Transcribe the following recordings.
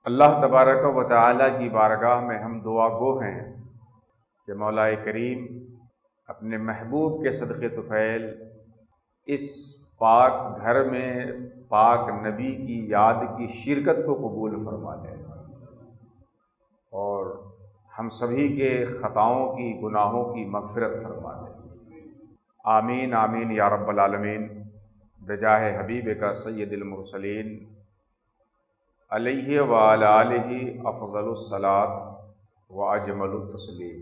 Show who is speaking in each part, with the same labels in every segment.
Speaker 1: اللہ تبارک و تعالی کی بارگاہ میں ہم دعا گو ہیں کہ مولا کریم اپنے محبوب کے صدقے طفیل اس پاک گھر میں پاک نبی کی یاد کی شرکت کو قبول فرما لے اور ہم سبھی کے خطاؤں کی گناہوں کی مغفرت فرما لے۔ آمین آمین یا رب العالمین، بجاہ حبیب کا سید المرسلین علیہ وعلی آلہ افضل الصلاۃ و اجمل التسلیم۔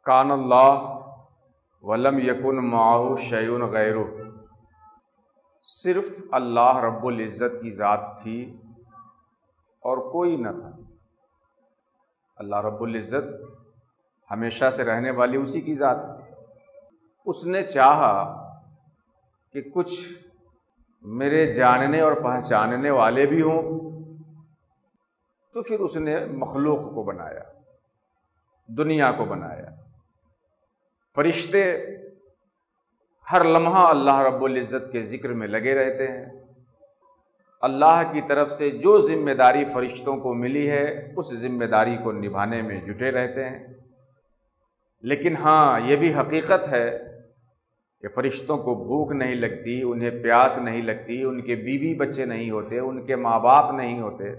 Speaker 1: کان اللہ ولم یکن معہ شیء غیرہ، صرف اللہ رب العزت کی ذات تھی اور کوئی نہ تھا۔ اللہ رب العزت ہمیشہ سے رہنے والی اسی کی ذات ہے۔ اس نے چاہا کہ کچھ میرے جاننے اور پہچاننے والے بھی ہوں، تو پھر اس نے مخلوق کو بنایا، دنیا کو بنایا۔ فرشتے ہر لمحہ اللہ رب العزت کے ذکر میں لگے رہتے ہیں۔ اللہ کی طرف سے جو ذمہ داری فرشتوں کو ملی ہے اس ذمہ داری کو نبھانے میں جٹے رہتے ہیں۔ لیکن ہاں، یہ بھی حقیقت ہے کہ فرشتوں کو بھوک نہیں لگتی، انہیں پیاس نہیں لگتی، ان کے بیوی بچے نہیں ہوتے، ان کے ماں باپ نہیں ہوتے۔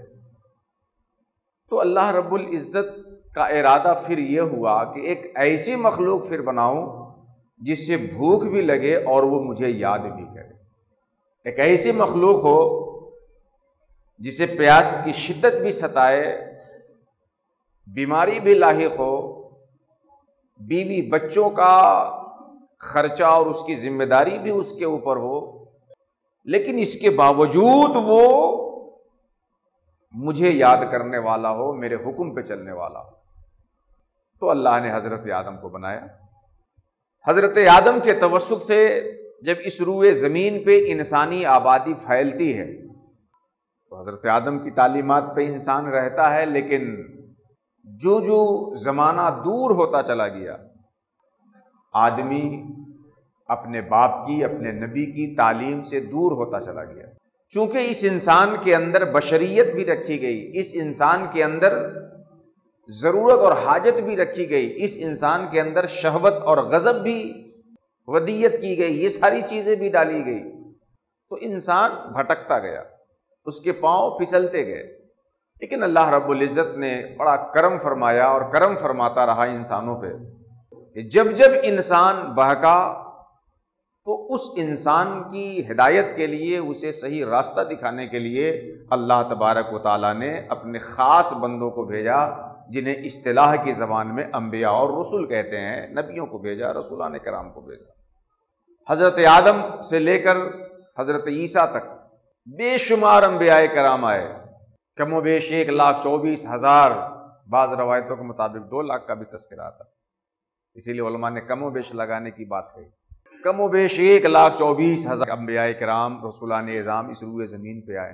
Speaker 1: تو اللہ رب العزت کا ارادہ پھر یہ ہوا کہ ایک ایسی مخلوق پھر بناؤں جس سے بھوک بھی لگے اور وہ مجھے یاد بھی کرے، ایک ایسی مخلوق ہو جسے پیاس کی شدت بھی ستائے، بیماری بھی لاحق ہو، بیوی بچوں کا خرچہ اور اس کی ذمہ داری بھی اس کے اوپر ہو، لیکن اس کے باوجود وہ مجھے یاد کرنے والا ہو، میرے حکم پہ چلنے والا ہو۔ تو اللہ نے حضرت آدم کو بنایا۔ حضرت آدم کے توسط سے جب اس روئے زمین پہ انسانی آبادی پھیلتی ہے تو حضرت آدم کی تعلیمات پہ انسان رہتا ہے، لیکن جو زمانہ دور ہوتا چلا گیا، آدمی اپنے باپ کی، اپنے نبی کی تعلیم سے دور ہوتا چلا گیا۔ چونکہ اس انسان کے اندر بشریت بھی رکھی گئی، اس انسان کے اندر ضرورت اور حاجت بھی رکھی گئی، اس انسان کے اندر شہوت اور غضب بھی ودیت کی گئی، یہ ساری چیزیں بھی ڈالی گئی، تو انسان بھٹکتا گیا، اس کے پاؤں پھسلتے گئے۔ لیکن اللہ رب العزت نے بڑا کرم فرمایا اور کرم فرماتا رہا انسانوں پہ کہ جب جب انسان بہکا تو اس انسان کی ہدایت کے لیے، اسے صحیح راستہ دکھانے کے لیے اللہ تبارک و تعالیٰ نے اپنے خاص بندوں کو بھیجا، جنہیں اصطلاح کی زبان میں انبیاء اور رسول کہتے ہیں۔ نبیوں کو بھیجا، رسولان کرام کو بھیجا۔ حضرت آدم سے لے کر حضرت عیسیٰ تک بے شمار انبیاء کرام آئے، کم و بیش 1,24,000، بعض روایتوں کے مطابق 2 لاکھ کا بھی تذکرہ آتا، اسی لیے علماء نے کم و بیش لگانے کی بات کہی۔ کم و بیش 1,24,000 انبیاء کرام، رسولان اعظام اس روئے زمین پہ آئے،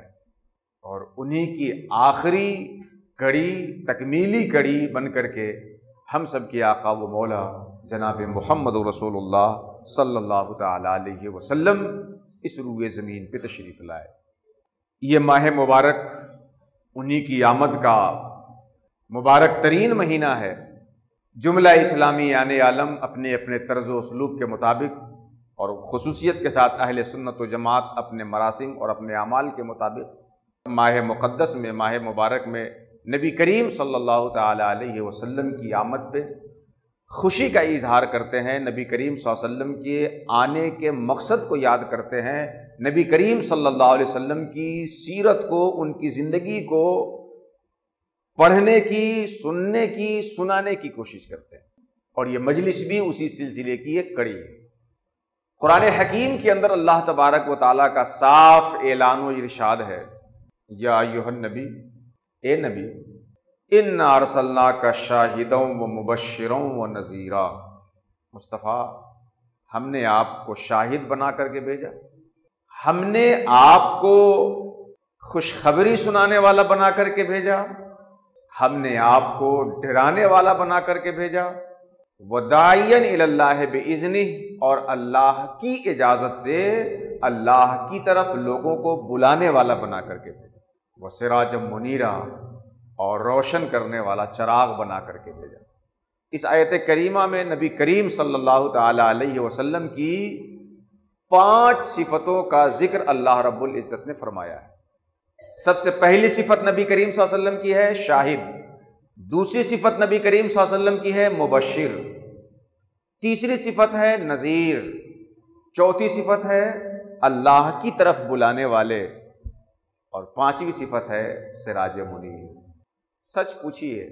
Speaker 1: اور انہی کی آخری کڑی، تکمیلی کڑی بن کر کے ہم سب کی آقا و مولا جناب محمد رسول اللہ صلی اللہ تعالی علیہ وسلم اس روئے زمین پہ تشریف لائے۔ یہ ماہ مبارک انہی کی آمد کا مبارک ترین مہینہ ہے۔ جملہ اسلامی یعنی عالم اپنے اپنے طرز و اسلوب کے مطابق اور خصوصیت کے ساتھ اہل سنت و جماعت اپنے مراسم اور اپنے اعمال کے مطابق ماہ مقدس میں، ماہ مبارک میں نبی کریم صلی اللہ تعالی علیہ وسلم کی آمد پہ خوشی کا اظہار کرتے ہیں، نبی کریم صلی اللہ علیہ وسلم کے آنے کے مقصد کو یاد کرتے ہیں، نبی کریم صلی اللہ علیہ وسلم کی سیرت کو، ان کی زندگی کو پڑھنے کی، سننے کی، سنانے کی کوشش کرتے ہیں، اور یہ مجلس بھی اسی سلسلے کی ایک کڑی ہے۔ قرآن حکیم کے اندر اللہ تبارک و تعالیٰ کا صاف اعلان و ارشاد ہے، یا ایھا النبی، اے نبی، انا ارسلناک شاہدا و مبشرا و نذیرا، مصطفیٰ ہم نے آپ کو شاہد بنا کر کے بھیجا، ہم نے آپ کو خوشخبری سنانے والا بنا کر کے بھیجا، ہم نے آپ کو ڈرانے والا بنا کر کے بھیجا، وَدَاعِيًا إِلَى اللَّهِ بِإِذْنِهِ، اور اللہ کی اجازت سے اللہ کی طرف لوگوں کو بلانے والا بنا کر کے بھیجا۔ وسراجا منیرا، اور روشن کرنے والا چراغ بنا کر کے بھیجا۔ اس آیت کریمہ میں نبی کریم صلی اللہ تعالی علیہ وسلم کی 5 صفتوں کا ذکر اللہ رب العزت نے فرمایا ہے۔ سب سے پہلی صفت نبی کریم صلی اللہ علیہ وسلم کی ہے شاہد، دوسری صفت نبی کریم صلی اللہ علیہ وسلم کی ہے مبشر، تیسری صفت ہے نذیر، چوتھی صفت ہے اللہ کی طرف بلانے والے، اور 5ویں صفت ہے سراج منیر۔ سچ پوچھیے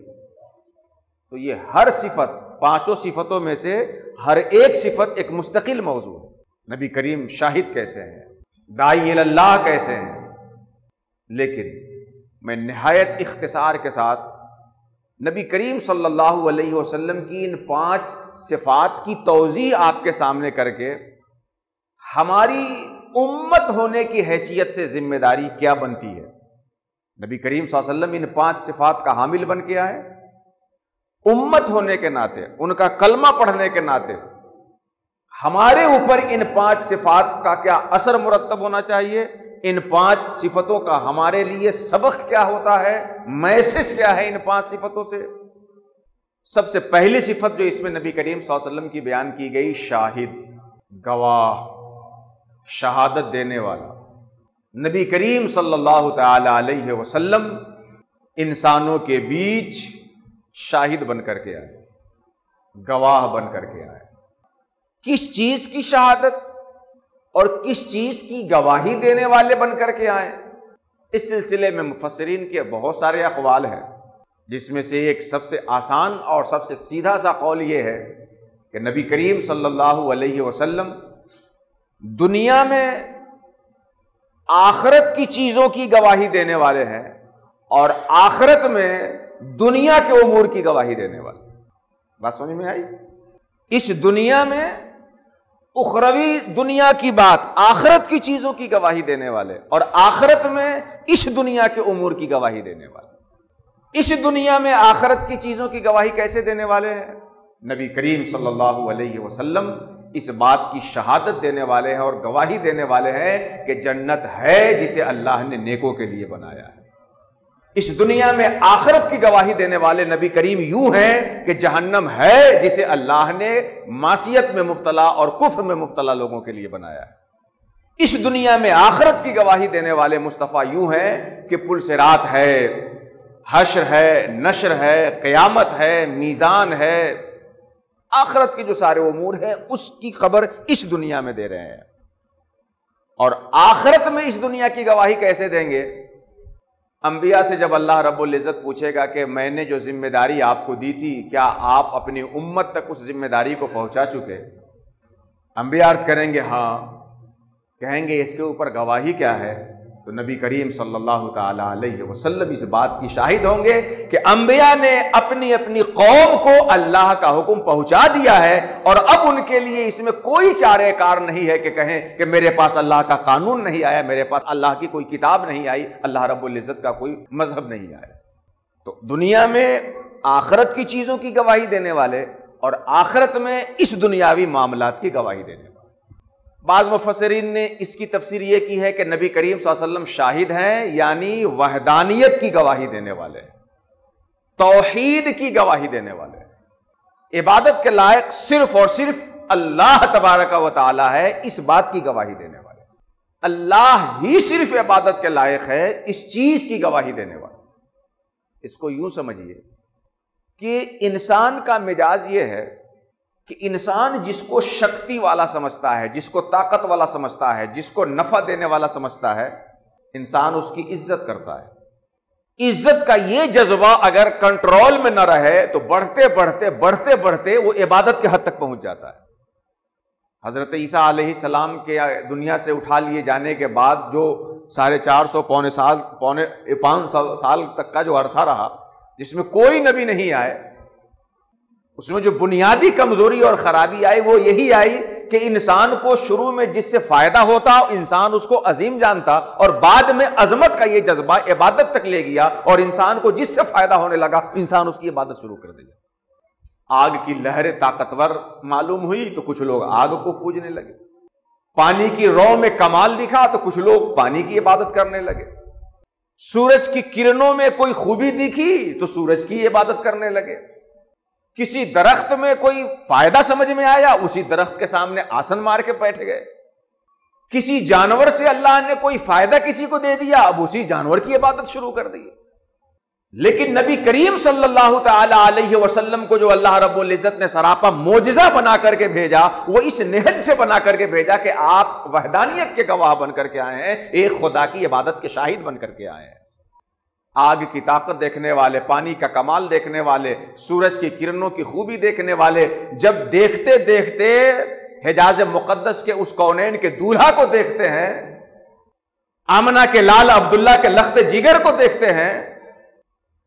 Speaker 1: تو یہ ہر صفت، 5 صفتوں میں سے ہر ایک صفت ایک مستقل موضوع ہے۔ نبی کریم شاہد کیسے ہیں، داعی اللہ کیسے ہیں، لیکن میں نہایت اختصار کے ساتھ نبی کریم صلی اللہ علیہ وسلم کی ان 5 صفات کی توضیح آپ کے سامنے کر کے ہماری امت ہونے کی حیثیت سے ذمہ داری کیا بنتی ہے۔ نبی کریم صلی اللہ علیہ وسلم ان 5 صفات کا حامل بن کے آئے، امت ہونے کے ناطے، ان کا کلمہ پڑھنے کے ناطے ہمارے اوپر ان 5 صفات کا کیا اثر مرتب ہونا چاہیے، ان 5 صفتوں کا ہمارے لیے سبق کیا ہوتا ہے، میسج کیا ہے ان 5 صفتوں سے۔ سب سے پہلی صفت جو اس میں نبی کریم صلی اللہ علیہ وسلم کی بیان کی گئی، شاہد، گواہ، شہادت دینے والا۔ نبی کریم صلی اللہ تعالی علیہ وسلم انسانوں کے بیچ شاہد بن کر کے آئے، گواہ بن کر کے آئے۔ کس چیز کی شہادت اور کس چیز کی گواہی دینے والے بن کر کے آئے؟ اس سلسلے میں مفسرین کے بہت سارے اقوال ہیں، جس میں سے ایک سب سے آسان اور سب سے سیدھا سا قول یہ ہے کہ نبی کریم صلی اللہ علیہ وسلم دنیا میں آخرت کی چیزوں کی گواہی دینے والے ہیں، اور آخرت میں دنیا کے امور کی گواہی دینے والے۔ بات سمجھ میں آئی؟ اس دنیا میں اخروی دنیا کی بات، آخرت کی چیزوں کی گواہی دینے والے، اور آخرت میں اس دنیا کے امور کی گواہی دینے والے۔ اس دنیا میں آخرت کی چیزوں کی گواہی کیسے دینے والے ہیں؟ نبی کریم صلی اللہ علیہ وسلم اس بات کی شہادت دینے والے ہیں اور گواہی دینے والے ہیں کہ جنت ہے جسے اللہ نے نیکوں کے لیے بنایا ہے۔ اس دنیا میں آخرت کی گواہی دینے والے نبی کریم یوں ہیں کہ جہنم ہے جسے اللہ نے معصیت میں مبتلا اور کفر میں مبتلا لوگوں کے لیے بنایا ہے۔ اس دنیا میں آخرت کی گواہی دینے والے مصطفیٰ یوں ہیں کہ پل صراط ہے، حشر ہے، نشر ہے، قیامت ہے، میزان ہے، آخرت کے جو سارے امور ہیں اس کی خبر اس دنیا میں دے رہے ہیں۔ اور آخرت میں اس دنیا کی گواہی کیسے دیں گے؟ انبیاء سے جب اللہ رب العزت پوچھے گا کہ میں نے جو ذمہ داری آپ کو دی تھی، کیا آپ اپنی امت تک اس ذمہ داری کو پہنچا چکے؟ انبیاء عرض کریں گے ہاں۔ کہیں گے اس کے اوپر گواہی کیا ہے؟ تو نبی کریم صلی اللہ تعالی علیہ وسلم اس بات کی شاہد ہوں گے کہ انبیاء نے اپنی اپنی قوم کو اللہ کا حکم پہنچا دیا ہے، اور اب ان کے لیے اس میں کوئی چارہ کار نہیں ہے کہ کہیں کہ میرے پاس اللہ کا قانون نہیں آیا، میرے پاس اللہ کی کوئی کتاب نہیں آئی، اللہ رب العزت کا کوئی مذہب نہیں آیا۔ تو دنیا میں آخرت کی چیزوں کی گواہی دینے والے، اور آخرت میں اس دنیاوی معاملات کی گواہی دینے والے۔ بعض مفسرین نے اس کی تفسیر یہ کی ہے کہ نبی کریم صلی اللہ علیہ وسلم شاہد ہیں، یعنی وحدانیت کی گواہی دینے والے، توحید کی گواہی دینے والے، عبادت کے لائق صرف اور صرف اللہ تبارک و تعالی ہے، اس بات کی گواہی دینے والے۔ اللہ ہی صرف عبادت کے لائق ہے، اس چیز کی گواہی دینے والے۔ اس کو یوں سمجھیے کہ انسان کا مزاج یہ ہے کہ انسان جس کو شکتی والا سمجھتا ہے، جس کو طاقت والا سمجھتا ہے، جس کو نفع دینے والا سمجھتا ہے، انسان اس کی عزت کرتا ہے۔ عزت کا یہ جذبہ اگر کنٹرول میں نہ رہے تو بڑھتے بڑھتے بڑھتے بڑھتے وہ عبادت کے حد تک پہنچ جاتا ہے۔ حضرت عیسیٰ علیہ السلام کے دنیا سے اٹھا لیے جانے کے بعد جو 450 پونے 5 سال تک کا جو عرصہ رہا، جس میں کوئی نبی نہیں آئے، اس میں جو بنیادی کمزوری اور خرابی آئی وہ یہی آئی کہ انسان کو شروع میں جس سے فائدہ ہوتا انسان اس کو عظیم جانتا، اور بعد میں عظمت کا یہ جذبہ عبادت تک لے گیا، اور انسان کو جس سے فائدہ ہونے لگا انسان اس کی عبادت شروع کر دیا۔ آگ کی لہریں طاقتور معلوم ہوئی تو کچھ لوگ آگ کو پوجنے لگے، پانی کی رو میں کمال دکھا تو کچھ لوگ پانی کی عبادت کرنے لگے، سورج کی کرنوں میں کوئی خوبی دکھی تو سورج کی عبادت کرنے لگے، کسی درخت میں کوئی فائدہ سمجھ میں آیا اسی درخت کے سامنے آسن مار کے بیٹھ گئے، کسی جانور سے اللہ نے کوئی فائدہ کسی کو دے دیا اب اسی جانور کی عبادت شروع کر دی۔ لیکن نبی کریم صلی اللہ تعالی علیہ وسلم کو جو اللہ رب العزت نے سراپا معجزہ بنا کر کے بھیجا، وہ اس نہج سے بنا کر کے بھیجا کہ آپ وحدانیت کے گواہ بن کر کے آئے ہیں، ایک خدا کی عبادت کے شاہد بن کر کے آئے ہیں۔ آگ کی طاقت دیکھنے والے، پانی کا کمال دیکھنے والے، سورج کی کرنوں کی خوبی دیکھنے والے جب دیکھتے دیکھتے حجاز مقدس کے اس کونین کے دولہا کو دیکھتے ہیں، آمنہ کے لال عبداللہ کے لخت جگر کو دیکھتے ہیں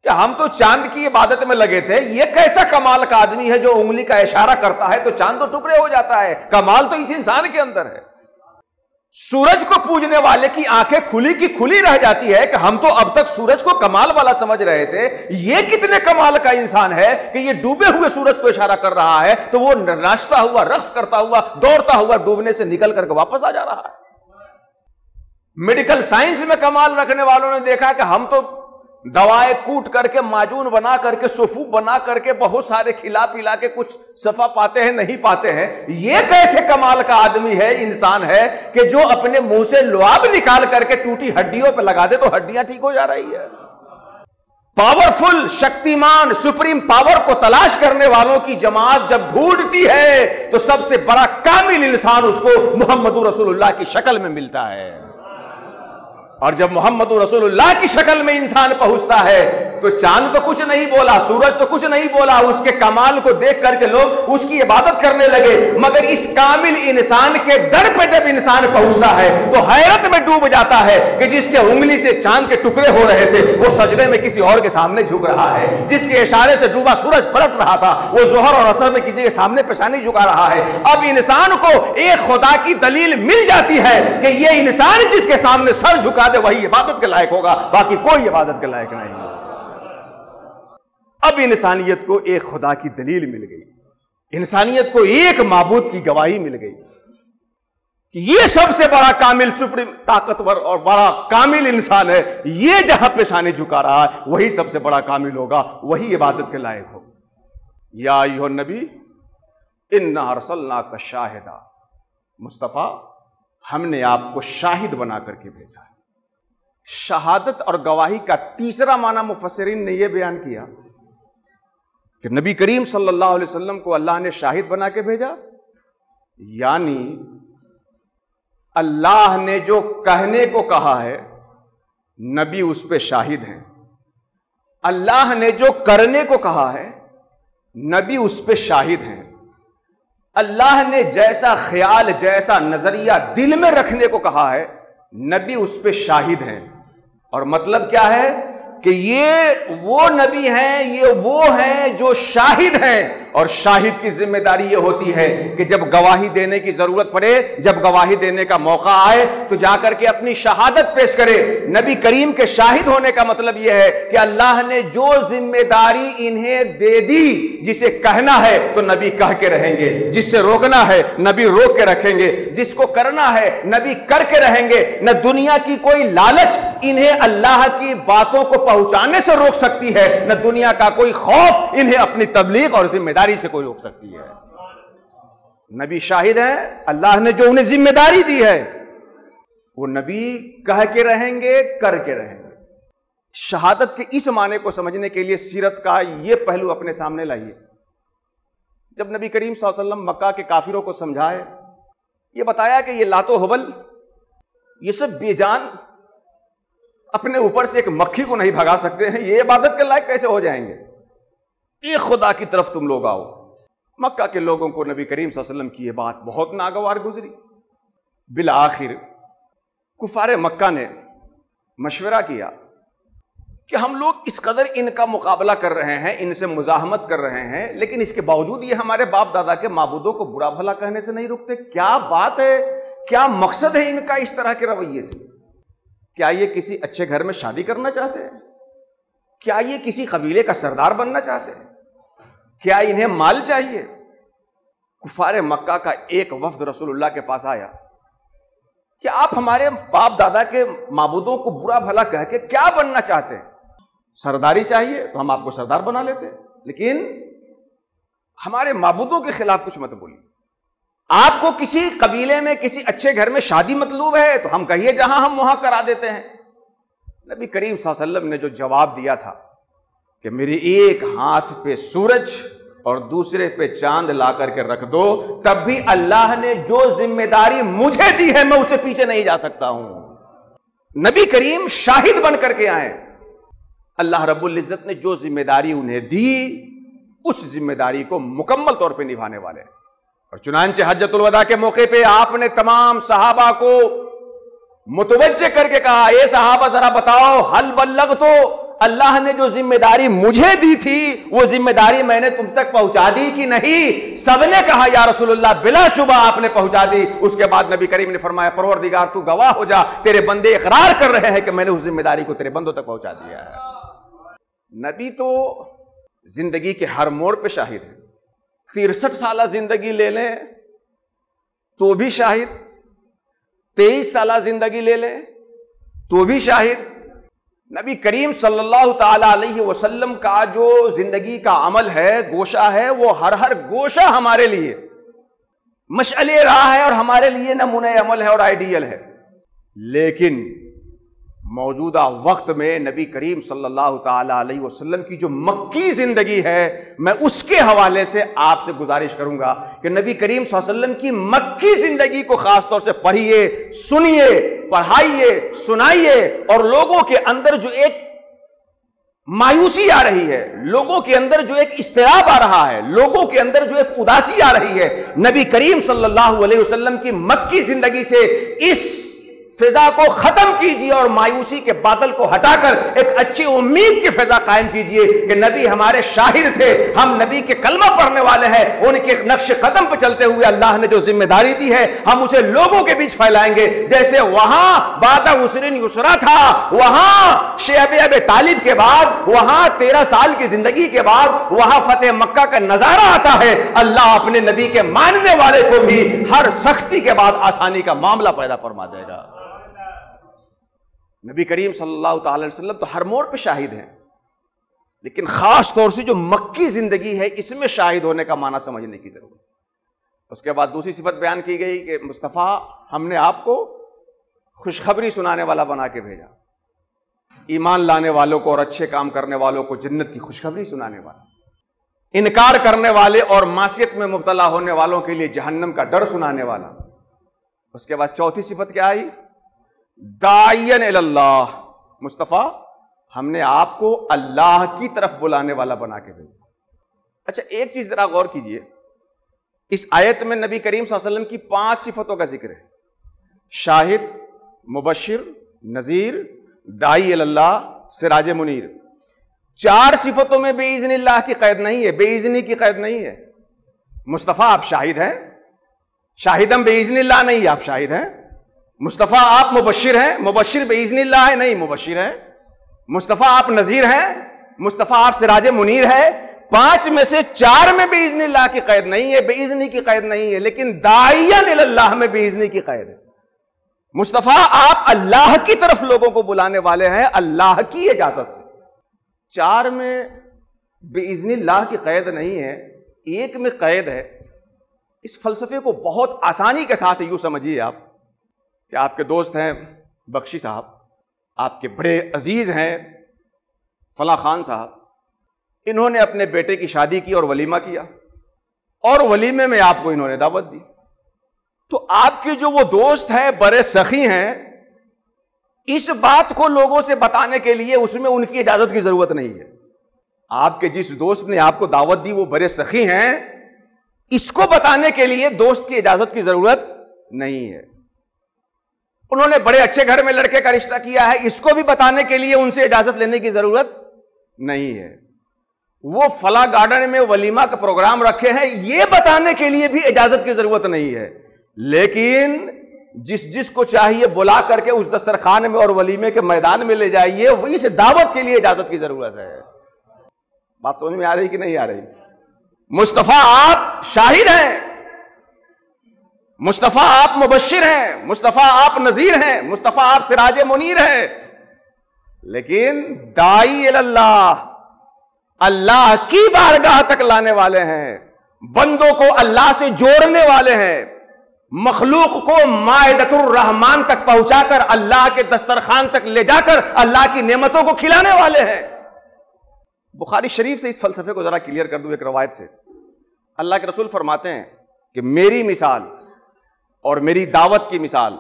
Speaker 1: کہ ہم تو چاند کی عبادت میں لگے تھے، یہ کیسا کمال کا آدمی ہے جو انگلی کا اشارہ کرتا ہے تو چاند تو ٹکڑے ہو جاتا ہے، کمال تو اس انسان کے اندر ہے۔ سورج کو پوجنے والے کی آنکھیں کھلی کی کھلی رہ جاتی ہے کہ ہم تو اب تک سورج کو کمال والا سمجھ رہے تھے، یہ کتنے کمال کا انسان ہے کہ یہ ڈوبے ہوئے سورج کو اشارہ کر رہا ہے تو وہ ناچتا ہوا، رقص کرتا ہوا، دوڑتا ہوا ڈوبنے سے نکل کر کے واپس آ جا رہا ہے۔ میڈیکل سائنس میں کمال رکھنے والوں نے دیکھا کہ ہم تو دوائیں کوٹ کر کے، معجون بنا کر کے، سفوف بنا کر کے، بہت سارے کھلا پلا کے کچھ صفا پاتے ہیں، نہیں پاتے ہیں۔ یہ کیسے کمال کا آدمی ہے، انسان ہے کہ جو اپنے منہ سے لعاب نکال کر کے ٹوٹی ہڈیوں پہ لگا دے تو ہڈیاں ٹھیک ہو جا رہی ہے۔ پاورفل، شکتیمان، سپریم پاور کو تلاش کرنے والوں کی جماعت جب ڈھونڈتی ہے تو سب سے بڑا کامل انسان اس کو محمد رسول اللہ کی شکل میں ملتا ہے۔ اور جب محمد رسول اللہ کی شکل میں انسان پہنچتا ہے تو چاند تو کچھ نہیں بولا، سورج تو کچھ نہیں بولا، اس کے کمال کو دیکھ کر کے لوگ اس کی عبادت کرنے لگے۔ مگر اس کامل انسان کے در پہ جب انسان پہنچتا ہے تو حیرت میں ڈوب جاتا ہے کہ جس کے انگلی سے چاند کے ٹکڑے ہو رہے تھے وہ سجدے میں کسی اور کے سامنے جھک رہا ہے، جس کے اشارے سے ڈوبا سورج پلٹ رہا تھا وہ ظہر اور عصر میں کسی کے سامنے پیشانی جھکا رہا ہے۔ اب انسان کو ایک خدا کی دلیل مل جاتی ہے کہ یہ انسان جس کے سامنے سر جھکا دے وہی عبادت کے لائق ہوگا، باقی کوئی عبادت کے لائق نہیں ہوگا۔ اب انسانیت کو ایک خدا کی دلیل مل گئی، انسانیت کو ایک معبود کی گواہی مل گئی کہ یہ سب سے بڑا کامل، سپریم طاقتور اور بڑا کامل انسان ہے، یہ جہاں پیشانی جھکا رہا ہے وہی سب سے بڑا کامل ہوگا، وہی عبادت کے لائق ہوگا۔ یا ایھا النبی انا ارسلناک شاہدا، مصطفیٰ ہم نے آپ کو شاہد بنا کر کے بھیجا ہے۔ شہادت اور گواہی کا تیسرا معنی مفسرین نے یہ بیان کیا کہ نبی کریم صلی اللہ علیہ وسلم کو اللہ نے شاہد بنا کے بھیجا، یعنی اللہ نے جو کہنے کو کہا ہے نبی اس پہ شاہد ہیں، اللہ نے جو کرنے کو کہا ہے نبی اس پہ شاہد ہیں، اللہ نے جیسا خیال، جیسا نظریہ دل میں رکھنے کو کہا ہے نبی اس پہ شاہد ہیں۔ اور مطلب کیا ہے کہ یہ وہ نبی ہیں، یہ وہ ہیں جو شاہد ہیں، اور شاہد کی ذمہ داری یہ ہوتی ہے کہ جب گواہی دینے کی ضرورت پڑے، جب گواہی دینے کا موقع آئے تو جا کر کے اپنی شہادت پیش کرے۔ نبی کریم کے شاہد ہونے کا مطلب یہ ہے کہ اللہ نے جو ذمہ داری انہیں دے دی، جسے کہنا ہے تو نبی کہہ کے رہیں گے، جس سے روکنا ہے نبی روک کے رکھیں گے، جس کو کرنا ہے نبی کر کے رہیں گے۔ نہ دنیا کی کوئی لالچ انہیں اللہ کی باتوں کو پہنچانے سے روک سکتی ہے، نہ دنیا کا کوئی خوف انہیں اپنی تبلیغ اور ذمہ داری سے کوئی روک سکتی ہے۔ نبی شاہد ہیں، اللہ نے جو انہیں ذمہ داری دی ہے وہ نبی کہہ کے رہیں گے، کر کے رہیں گے۔ شہادت کے اس معنی کو سمجھنے کے لیے سیرت کا یہ پہلو اپنے سامنے لائیے۔ جب نبی کریم صلی اللہ علیہ وسلم مکہ کے کافروں کو سمجھائے، یہ بتایا کہ یہ لات و حبل، یہ سب بے جان، اپنے اوپر سے ایک مکھی کو نہیں بھگا سکتے ہیں، یہ عبادت کے لائق کیسے ہو جائیں گے؟ ایک خدا کی طرف تم لوگ آؤ۔ مکہ کے لوگوں کو نبی کریم صلی اللہ علیہ وسلم کی یہ بات بہت ناگوار گزری۔ بالآخر کفار مکہ نے مشورہ کیا کہ ہم لوگ اس قدر ان کا مقابلہ کر رہے ہیں، ان سے مزاحمت کر رہے ہیں، لیکن اس کے باوجود یہ ہمارے باپ دادا کے معبودوں کو برا بھلا کہنے سے نہیں رکتے۔ کیا بات ہے، کیا مقصد ہے ان کا اس طرح کے رویے سے؟ کیا یہ کسی اچھے گھر میں شادی کرنا چاہتے ہیں؟ کیا یہ کسی قبیلے کا سردار بننا چاہتے ہیں؟ کیا انہیں مال چاہیے؟ کفار مکہ کا ایک وفد رسول اللہ کے پاس آیا کہ آپ ہمارے باپ دادا کے معبودوں کو برا بھلا کہہ کے کیا بننا چاہتے ہیں؟ سرداری چاہیے تو ہم آپ کو سردار بنا لیتے ہیں، لیکن ہمارے معبودوں کے خلاف کچھ مت بولیے۔ آپ کو کسی قبیلے میں کسی اچھے گھر میں شادی مطلوب ہے تو ہم کہیے جہاں ہم وہاں کرا دیتے ہیں۔ نبی کریم صلی اللہ علیہ وسلم نے جو جواب دیا تھا کہ میری ایک ہاتھ پہ سورج اور دوسرے پہ چاند لا کر کے رکھ دو، تب بھی اللہ نے جو ذمہ داری مجھے دی ہے میں اسے پیچھے نہیں جا سکتا ہوں۔ نبی کریم شاہد بن کر کے آئے، اللہ رب العزت نے جو ذمہ داری انہیں دی اس ذمہ داری کو مکمل طور پہ نبھانے والے ہیں۔ اور چنانچہ حجۃ الوداع کے موقع پہ آپ نے تمام صحابہ کو متوجہ کر کے کہا، اے صحابہ ذرا بتاؤ حل بلغتو، اللہ نے جو ذمہ داری مجھے دی تھی وہ ذمہ داری میں نے تم تک پہنچا دی کہ نہیں؟ سب نے کہا یا رسول اللہ بلا شبہ آپ نے پہنچا دی۔ اس کے بعد نبی کریم نے فرمایا پروردگار تو گواہ ہو جا، تیرے بندے اقرار کر رہے ہیں کہ میں نے اس ذمہ داری کو تیرے بندوں تک پہنچا دیا ہے۔ نبی تو زندگی کے ہر موڑ پہ شاہد ہے، 63 سالہ زندگی لے لیں تو بھی شاہد، 23 سالہ زندگی لے لیں تو بھی شاہد۔ نبی کریم صلی اللہ تعالی علیہ وسلم کا جو زندگی کا عمل ہے، گوشہ ہے، وہ ہر گوشہ ہمارے لیے مشعل راہ ہے اور ہمارے لیے نمونہ عمل ہے اور آئیڈیل ہے۔ لیکن موجودہ وقت میں نبی کریم صلی اللہ تعالی علیہ وسلم کی جو مکی زندگی ہے، میں اس کے حوالے سے آپ سے گزارش کروں گا کہ نبی کریم صلی اللہ علیہ وسلم کی مکی زندگی کو خاص طور سے پڑھیے، سنیے، پڑھائیے، سنائیے، اور لوگوں کے اندر جو ایک مایوسی آ رہی ہے، لوگوں کے اندر جو ایک اضطراب آ رہا ہے، لوگوں کے اندر جو ایک اداسی آ رہی ہے، نبی کریم صلی اللہ علیہ وسلم کی مکی زندگی سے اس فضا کو ختم کیجیے اور مایوسی کے بادل کو ہٹا کر ایک اچھی امید کی فضا قائم کیجیے کہ نبی ہمارے شاہد تھے، ہم نبی کے کلمہ پڑھنے والے ہیں، ان کے نقش قدم پہ چلتے ہوئے اللہ نے جو ذمہ داری دی ہے ہم اسے لوگوں کے بیچ پھیلائیں گے۔ جیسے وہاں بعد عسر یسرا تھا، وہاں شیب ابی طالب کے بعد، وہاں 13 سال کی زندگی کے بعد وہاں فتح مکہ کا نظارہ آتا ہے، اللہ اپنے نبی کے ماننے والے کو بھی ہر سختی کے بعد آسانی کا معاملہ پیدا فرما دے گا۔ نبی کریم صلی اللہ تعالی علیہ وسلم تو ہر موڑ پہ شاہد ہیں، لیکن خاص طور سے جو مکی زندگی ہے اس میں شاہد ہونے کا معنی سمجھنے کی ضرورت ہے۔ اس کے بعد دوسری صفت بیان کی گئی کہ مصطفیٰ ہم نے آپ کو خوشخبری سنانے والا بنا کے بھیجا، ایمان لانے والوں کو اور اچھے کام کرنے والوں کو جنت کی خوشخبری سنانے والا، انکار کرنے والے اور معصیت میں مبتلا ہونے والوں کے لیے جہنم کا ڈر سنانے والا۔ اس کے بعد چوتھی صفت کیا آئی؟ داعین الی اللہ، مصطفیٰ ہم نے آپ کو اللہ کی طرف بلانے والا بنا کے بھیجا۔ اچھا ایک چیز ذرا غور کیجئے، اس آیت میں نبی کریم صلی اللہ علیہ وسلم کی 5 صفتوں کا ذکر ہے، شاہد، مبشر، نذیر، داعی الی اللہ، سراج منیر۔ 4 صفتوں میں بے اذن اللہ کی قید نہیں ہے، بے اذنی کی قید نہیں ہے۔ مصطفیٰ آپ شاہد ہیں، شاہدم بے اذن اللہ نہیں، آپ شاہد ہیں۔ مصطفیٰ آپ مبشر ہیں، مبشر بے اذن اللہ ہے نہیں، مبشر ہیں۔ مصطفیٰ آپ نذیر ہیں، مصطفیٰ آپ سراج منیر ہے۔ 5 میں سے 4 میں بے اذن اللہ کی قید نہیں ہے، بے اذنی کی قید نہیں ہے، لیکن داعین الی اللہ میں بے اذنی کی قید ہے۔ مصطفیٰ آپ اللہ کی طرف لوگوں کو بلانے والے ہیں اللہ کی اجازت سے۔ 4 میں بے اذن اللہ کی قید نہیں ہے، 1 میں قید ہے۔ اس فلسفے کو بہت آسانی کے ساتھ یوں سمجھیے آپ کہ آپ کے دوست ہیں بخشی صاحب، آپ کے بڑے عزیز ہیں فلاں خان صاحب، انہوں نے اپنے بیٹے کی شادی کی اور ولیمہ کیا، اور ولیمے میں آپ کو انہوں نے دعوت دی، تو آپ کے جو وہ دوست ہیں بڑے سخی ہیں، اس بات کو لوگوں سے بتانے کے لیے اس میں ان کی اجازت کی ضرورت نہیں ہے۔ آپ کے جس دوست نے آپ کو دعوت دی وہ بڑے سخی ہیں، اس کو بتانے کے لیے دوست کی اجازت کی ضرورت نہیں ہے۔ انہوں نے بڑے اچھے گھر میں لڑکے کا رشتہ کیا ہے، اس کو بھی بتانے کے لیے ان سے اجازت لینے کی ضرورت نہیں ہے۔ وہ فلاں گارڈن میں ولیمہ کا پروگرام رکھے ہیں، یہ بتانے کے لیے بھی اجازت کی ضرورت نہیں ہے، لیکن جس کو چاہیے بلا کر کے اس دسترخوان میں اور ولیمے کے میدان میں لے جائیے، اس دعوت کے لیے اجازت کی ضرورت ہے۔ بات سمجھ میں آ رہی کہ نہیں آ رہی؟ مصطفیٰ آپ شاہد ہیں، مصطفیٰ آپ مبشر ہیں، مصطفیٰ آپ نذیر ہیں، مصطفیٰ آپ سراج منیر ہیں، لیکن داعی اللہ، اللہ کی بارگاہ تک لانے والے ہیں، بندوں کو اللہ سے جوڑنے والے ہیں، مخلوق کو مائدۃ الرحمان تک پہنچا کر اللہ کے دسترخوان تک لے جا کر اللہ کی نعمتوں کو کھلانے والے ہیں۔ بخاری شریف سے اس فلسفے کو ذرا کلیئر کر دوں ایک روایت سے۔ اللہ کے رسول فرماتے ہیں کہ میری مثال اور میری دعوت کی مثال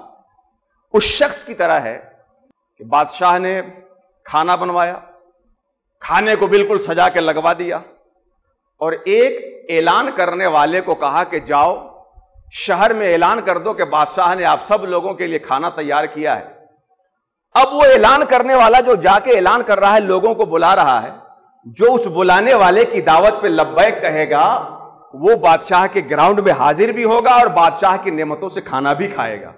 Speaker 1: اس شخص کی طرح ہے کہ بادشاہ نے کھانا بنوایا، کھانے کو بالکل سجا کے لگوا دیا، اور ایک اعلان کرنے والے کو کہا کہ جاؤ شہر میں اعلان کر دو کہ بادشاہ نے آپ سب لوگوں کے لیے کھانا تیار کیا ہے۔ اب وہ اعلان کرنے والا جو جا کے اعلان کر رہا ہے، لوگوں کو بلا رہا ہے، جو اس بلانے والے کی دعوت پہ لبیک کہے گا وہ بادشاہ کے گراؤنڈ میں حاضر بھی ہوگا اور بادشاہ کی نعمتوں سے کھانا بھی کھائے گا،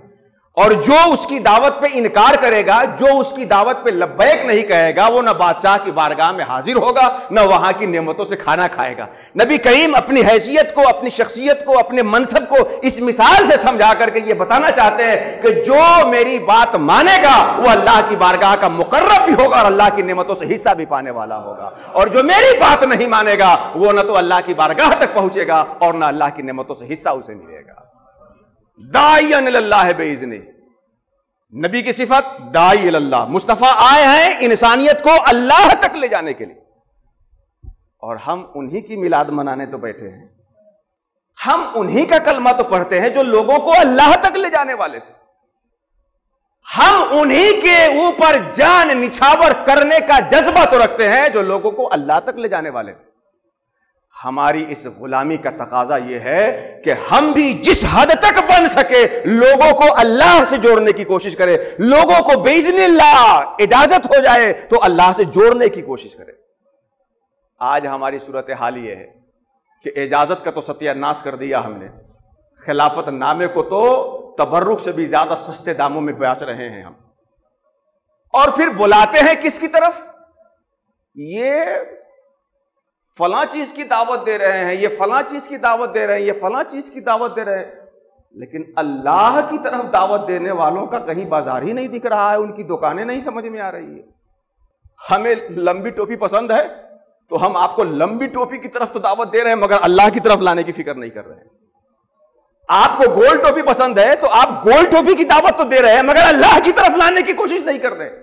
Speaker 1: اور جو اس کی دعوت پہ انکار کرے گا، جو اس کی دعوت پہ لبیک نہیں کہے گا، وہ نہ بادشاہ کی بارگاہ میں حاضر ہوگا نہ وہاں کی نعمتوں سے کھانا کھائے گا۔ نبی کریم اپنی حیثیت کو، اپنی شخصیت کو، اپنے منصب کو اس مثال سے سمجھا کر کے یہ بتانا چاہتے ہیں کہ جو میری بات مانے گا وہ اللہ کی بارگاہ کا مقرب بھی ہوگا اور اللہ کی نعمتوں سے حصہ بھی پانے والا ہوگا، اور جو میری بات نہیں مانے گا وہ نہ تو اللہ کی بارگاہ تک پہنچے گا اور نہ اللہ کی نعمتوں سے حصہ اسے ملے گا۔ داعی اللہ باذنہ، نبی کی صفت داعی اللہ، مصطفیٰ آئے ہیں انسانیت کو اللہ تک لے جانے کے لیے، اور ہم انہی کی میلاد منانے تو بیٹھے ہیں، ہم انہی کا کلمہ تو پڑھتے ہیں جو لوگوں کو اللہ تک لے جانے والے تھے، ہم انہی کے اوپر جان نچھاور کرنے کا جذبہ تو رکھتے ہیں جو لوگوں کو اللہ تک لے جانے والے تھے۔ ہماری اس غلامی کا تقاضا یہ ہے کہ ہم بھی جس حد تک بن سکے لوگوں کو اللہ سے جوڑنے کی کوشش کریں، لوگوں کو باذن اللہ اجازت ہو جائے تو اللہ سے جوڑنے کی کوشش کریں۔ آج ہماری صورتحال یہ ہے کہ اجازت کا تو ستیہ ناش کر دیا ہم نے، خلافت نامے کو تو تبرک سے بھی زیادہ سستے داموں میں بیچ رہے ہیں ہم، اور پھر بلاتے ہیں کس کی طرف؟ یہ فلاں چیز کی دعوت دے رہے ہیں، یہ فلاں چیز کی دعوت دے رہے ہیں، یہ فلاں چیز کی دعوت دے رہے ہیں، لیکن اللہ کی طرف دعوت دینے والوں کا کہیں بازار ہی نہیں دکھ رہا ہے، ان کی دکانیں نہیں سمجھ میں آ رہی ہے۔ ہمیں لمبی ٹوپی پسند ہے تو ہم آپ کو لمبی ٹوپی کی طرف تو دعوت دے رہے ہیں مگر اللہ کی طرف لانے کی فکر نہیں کر رہے ہیں۔ آپ کو گول ٹوپی پسند ہے تو آپ گول ٹوپی کی دعوت تو دے رہے ہیں مگر اللہ کی طرف لانے کی کوشش نہیں کر رہے۔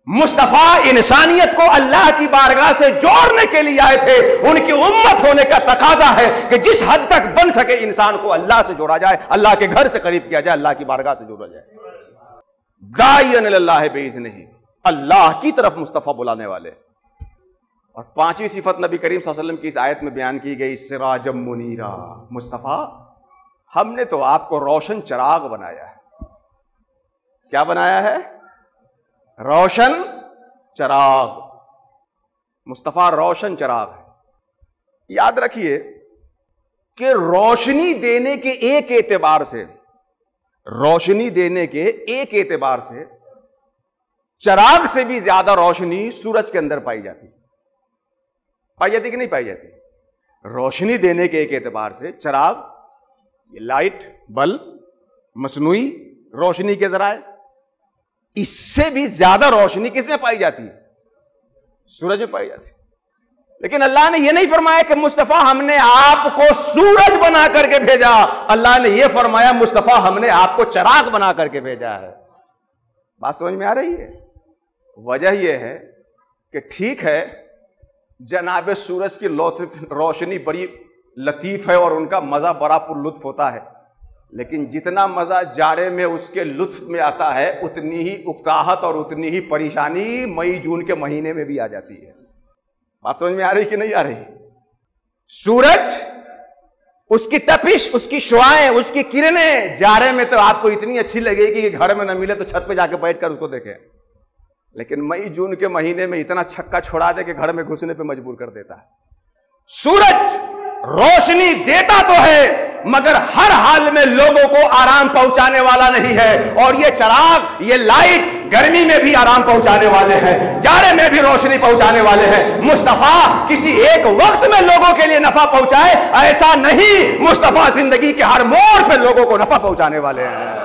Speaker 1: مصطفیٰ انسانیت کو اللہ کی بارگاہ سے جوڑنے کے لیے آئے تھے، ان کی امت ہونے کا تقاضا ہے کہ جس حد تک بن سکے انسان کو اللہ سے جوڑا جائے، اللہ کے گھر سے قریب کیا جائے، اللہ کی بارگاہ سے جوڑا جائے۔ داعی اللہ باذنہ، اللہ کی طرف مصطفیٰ بلانے والے۔ اور پانچویں صفت نبی کریم صلی اللہ علیہ وسلم کی اس آیت میں بیان کی گئی، سراجا منیرا، مصطفیٰ ہم نے تو آپ کو روشن چراغ بنایا ہے۔ کیا بنایا ہے؟ روشن چراغ۔ مصطفیٰ روشن چراغ ہے۔ یاد رکھیے کہ روشنی دینے کے ایک اعتبار سے، روشنی دینے کے ایک اعتبار سے چراغ سے بھی زیادہ روشنی سورج کے اندر پائی جاتی، پائی جاتی کہ نہیں پائی جاتی؟ روشنی دینے کے ایک اعتبار سے چراغ، یہ لائٹ بلب، مصنوعی روشنی کے ذرائع، اس سے بھی زیادہ روشنی کس میں پائی جاتی ہے؟ سورج میں پائی جاتی ہے۔ لیکن اللہ نے یہ نہیں فرمایا کہ مصطفیٰ ہم نے آپ کو سورج بنا کر کے بھیجا، اللہ نے یہ فرمایا مصطفیٰ ہم نے آپ کو چراغ بنا کر کے بھیجا ہے۔ بات سمجھ میں آ رہی ہے؟ وجہ یہ ہے کہ ٹھیک ہے جناب سورج کی روشنی بڑی لطیف ہے اور ان کا مزہ بڑا پر لطف ہوتا ہے، لیکن جتنا مزہ جاڑے میں اس کے لطف میں آتا ہے اتنی ہی اکتاہٹ اور اتنی ہی پریشانی مئی جون کے مہینے میں بھی آ جاتی ہے۔ بات سمجھ میں آ رہی کہ نہیں آ رہی؟ سورج، اس کی تپش، اس کی شعاعیں، اس کی کرنیں جاڑے میں تو آپ کو اتنی اچھی لگے گی کہ گھر میں نہ ملے تو چھت پہ جا کے بیٹھ کر اس کو دیکھیں، لیکن مئی جون کے مہینے میں اتنا چھکا چھوڑا دے کہ گھر میں گھسنے پہ مجبور کر دیتا ہے۔ سورج روشنی دیتا تو ہے
Speaker 2: مگر ہر حال میں لوگوں کو آرام پہنچانے والا نہیں ہے. اور یہ چراغ، یہ لائٹ گرمی میں بھی آرام پہنچانے والے ہیں، جاڑے میں بھی روشنی پہنچانے والے ہیں. مصطفیٰ کسی ایک وقت میں لوگوں کے لیے نفع پہنچائے ایسا نہیں، مصطفیٰ زندگی کے ہر موڑ پہ لوگوں کو نفع پہنچانے والے ہیں.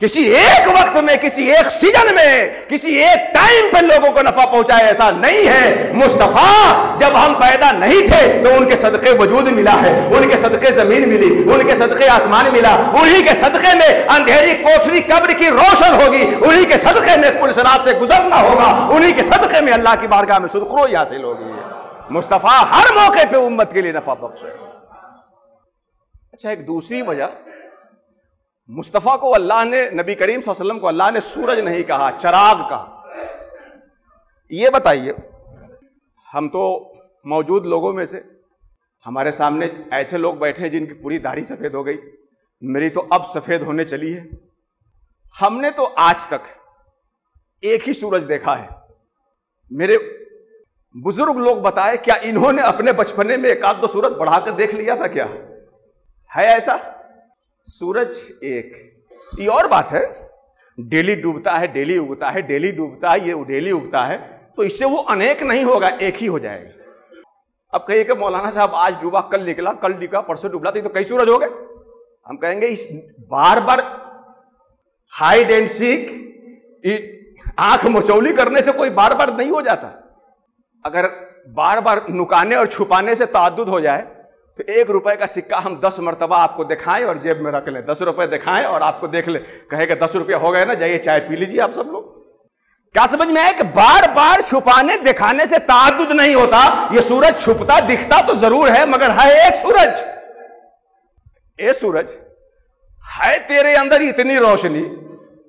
Speaker 2: کسی ایک وقت میں، کسی ایک سیزن میں، کسی ایک ٹائم پہ لوگوں کو نفع پہنچائے ایسا نہیں ہے. مصطفیٰ جب ہم پیدا نہیں تھے تو ان کے صدقے وجود ملا ہے، ان کے صدقے زمین ملی، ان کے صدقے آسمان ملا، انہی کے صدقے میں اندھیری کوٹھری قبر کی روشن ہوگی، انہی کے صدقے میں پل صراط سے گزرنا ہوگا، انہی کے صدقے میں اللہ کی بارگاہ میں سرخروئی حاصل ہوگی. مصطفیٰ ہر موقع پہ امت کے لیے نفع بخش ہے. اچھا، ایک دوسری وجہ، مصطفیٰ کو اللہ نے، نبی کریم صلی اللہ علیہ وسلم کو اللہ نے سورج نہیں کہا، چراغ کہا. یہ بتائیے، ہم تو موجود لوگوں میں سے، ہمارے سامنے ایسے لوگ بیٹھے ہیں جن کی پوری داڑھی سفید ہو گئی، میری تو اب سفید ہونے چلی ہے. ہم نے تو آج تک ایک ہی سورج دیکھا ہے. میرے بزرگ لوگ بتائے، کیا انہوں نے اپنے بچپنے میں ایک آدھ دو سورج بڑھا کر دیکھ لیا تھا؟ کیا ہے ایسا؟ سورج ایک. یہ اور بات ہے، ڈیلی ڈوبتا ہے، ڈیلی اگتا ہے، ڈیلی ڈوبتا ہے، یہ ڈیلی اگتا ہے، تو اس سے وہ انیک نہیں ہوگا، ایک ہی ہو جائے گا. اب کہیے کہ مولانا صاحب آج ڈوبا، کل نکلا، کل ڈکا، پرسوں ڈوبلا، تو کئی سورج ہو گئے. ہم کہیں گے بار بار ہائیڈ اینڈ سیک، آنکھ مچولی کرنے سے کوئی بار بار نہیں ہو جاتا. اگر بار بار نکانے اور چھپانے سے تعدد ہو جائے تو 1 روپے کا سکہ ہم 10 مرتبہ آپ کو دکھائیں اور جیب میں رکھ لیں، 10 روپے دکھائیں اور آپ کو دیکھ لیں، کہے کہ 10 روپے ہو گئے نا، جائیے چائے پی لیجیے آپ سب لوگ. کیا سمجھ میں آئے کہ بار بار چھپانے دکھانے سے تعدد نہیں ہوتا. یہ سورج چھپتا دکھتا تو ضرور ہے، مگر ہے ایک سورج. اے سورج، ہے تیرے اندر اتنی روشنی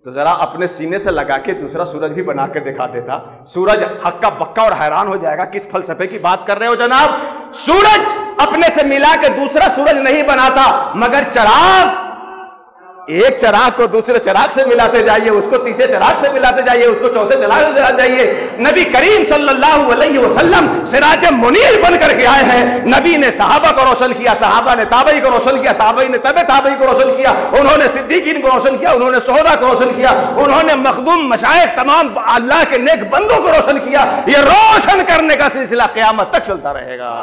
Speaker 2: تو ذرا اپنے سینے سے لگا کے دوسرا سورج بھی بنا کے دکھا دیتا. سورج ہکا بکا اور حیران ہو جائے گا، کس فلسفے کی بات کر رہے ہو جناب؟ سورج اپنے سے ملا کے دوسرا سورج نہیں بناتا، مگر چراغ، ایک چراغ کو دوسرے چراغ سے ملاتے جائیے، اس کو تیسرے چراغ سے ملاتے جائیے، اس کو چوتھے چراغ سے ملاتے جائیے. نبی کریم صلی اللہ علیہ وسلم سراج منیر بن کر کے آئے ہیں. نبی نے صحابہ کو روشن کیا، صحابہ نے تابعی کو روشن کیا، تابعی نے تابعی کو روشن کیا، انہوں نے صدیقین کو روشن کیا، انہوں نے شہداء کو روشن کیا، انہوں نے مخدوم مشائخ تمام اللہ کے نیک بندوں کو روشن کیا. یہ روشن کرنے کا سلسلہ قیامت تک چلتا رہے گا.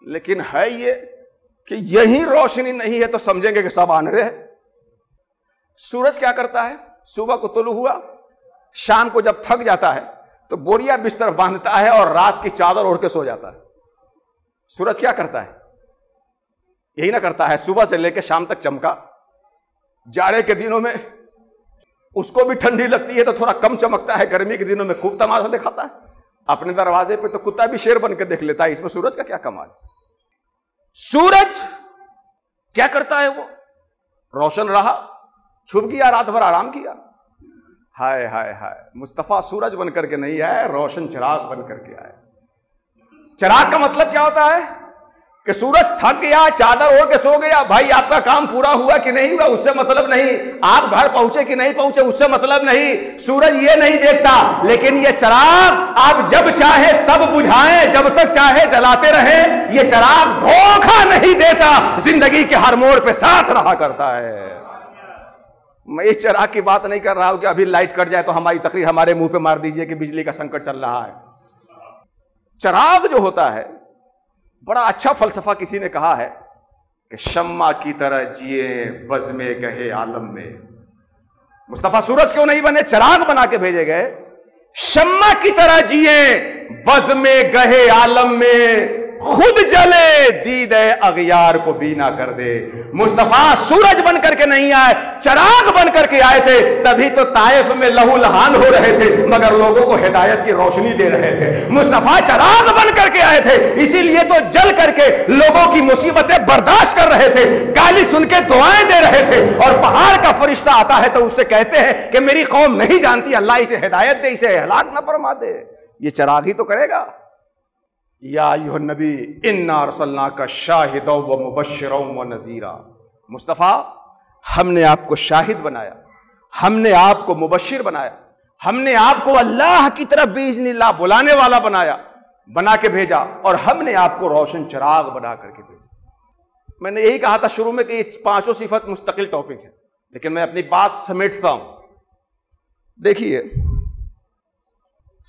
Speaker 2: لیکن ہے یہ کہ یہی روشنی نہیں ہے تو سمجھیں گے کہ سب آندھے ہیں. سورج کیا کرتا ہے؟ صبح کو طلوع ہوا، شام کو جب تھک جاتا ہے تو بوریا بستر باندھتا ہے اور رات کی چادر اوڑھ کے سو جاتا ہے. سورج کیا کرتا ہے؟ یہی نہ کرتا ہے، صبح سے لے کے شام تک چمکا. جاڑے کے دنوں میں اس کو بھی ٹھنڈی لگتی ہے تو تھوڑا کم چمکتا ہے، گرمی کے دنوں میں خوب تماشا دکھاتا ہے. اپنے دروازے پہ تو کتا بھی شیر بن کے دیکھ لیتا ہے. اس میں سورج کا کیا کمال؟ سورج کیا کرتا ہے؟ وہ روشن رہا، چھپ گیا، رات بھر آرام کیا. ہائے ہائے ہائے، مصطفیٰ سورج بن کر کے نہیں آئے، روشن چراغ بن کر کے آئے. چراغ کا مطلب کیا ہوتا ہے؟ کہ سورج تھک گیا، چادر اوڑھ کے سو گیا، بھائی آپ کا کام پورا ہوا کہ نہیں ہوا اس سے مطلب نہیں، آپ گھر پہنچے کہ نہیں پہنچے اس سے مطلب نہیں. سورج یہ نہیں دیکھتا، لیکن یہ چراغ آپ جب چاہے تب بجھائیں، جب تک چاہے جلاتے رہیں. یہ چراغ دھوکہ نہیں دیتا، زندگی کے ہر موڑ پہ ساتھ رہا کرتا ہے. میں اس چراغ کی بات نہیں کر رہا ہوں کہ ابھی لائٹ کٹ جائے تو ہماری تقریر ہمارے منہ پہ مار دیجئے کہ بجلی کا سنکٹ چل رہا ہے. چراغ جو ہوتا ہے، بڑا اچھا فلسفہ کسی نے کہا ہے کہ شمع کی طرح جیے بزم گہے عالم میں. مصطفیٰ سورج کیوں نہیں بنے؟ چراغ بنا کے بھیجے گئے. شمع کی طرح جیے بزم گہے عالم میں، خود جلے دید اغیار کو بینا کر دے. مصطفیٰ سورج بن کر کے نہیں آئے، چراغ بن کر کے آئے تھے. تبھی تو طائف میں لہو لہان ہو رہے تھے، مگر لوگوں کو ہدایت کی روشنی دے رہے تھے. مصطفیٰ چراغ بن کر کے آئے تھے، اسی لیے تو جل کر کے لوگوں کی مصیبتیں برداشت کر رہے تھے، گالی سن کے دعائیں دے رہے تھے. اور پہاڑ کا فرشتہ آتا ہے تو اس سے کہتے ہیں کہ میری قوم نہیں جانتی، اللہ اسے ہدایت دے، اسے ہلاک نہ فرما دے. یہ چراغ ہی تو کرے گا. یا ایھا النبی انا ارسلناک شاہدا و مبشرا و نذیرا. مصطفیٰ ہم نے آپ کو شاہد بنایا، ہم نے آپ کو مبشر بنایا، ہم نے آپ کو اللہ کی طرف باذن اللہ بلانے والا بنایا. بنا کے بھیجا اور ہم نے آپ کو روشن چراغ بنا کر کے بھیجا۔ میں نے یہی کہا تھا شروع میں کہ یہ پانچوں صفت مستقل ٹاپک ہے، لیکن میں اپنی بات سمیٹتا ہوں۔ دیکھیے،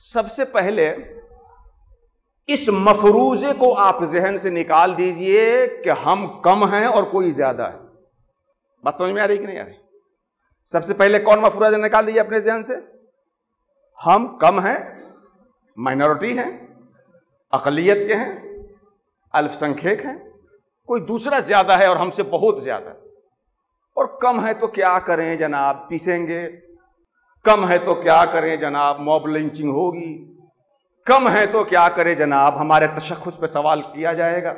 Speaker 2: سب سے پہلے اس مفروضے کو آپ ذہن سے نکال دیجئے کہ ہم کم ہیں اور کوئی زیادہ ہے۔ بات سمجھ میں آ رہی کہ نہیں آ رہی؟ سب سے پہلے کون مفروضہ نکال دیجئے اپنے ذہن سے؟ ہم کم ہیں، مائنورٹی ہیں، اقلیت کے ہیں، الف سنکھیک ہیں، کوئی دوسرا زیادہ ہے اور ہم سے بہت زیادہ ہے۔ اور کم ہے تو کیا کریں جناب، پیسیں گے؟ کم ہے تو کیا کریں جناب، موب لنچنگ ہوگی؟ کم ہے تو کیا کرے جناب، ہمارے تشخص پہ سوال کیا جائے گا؟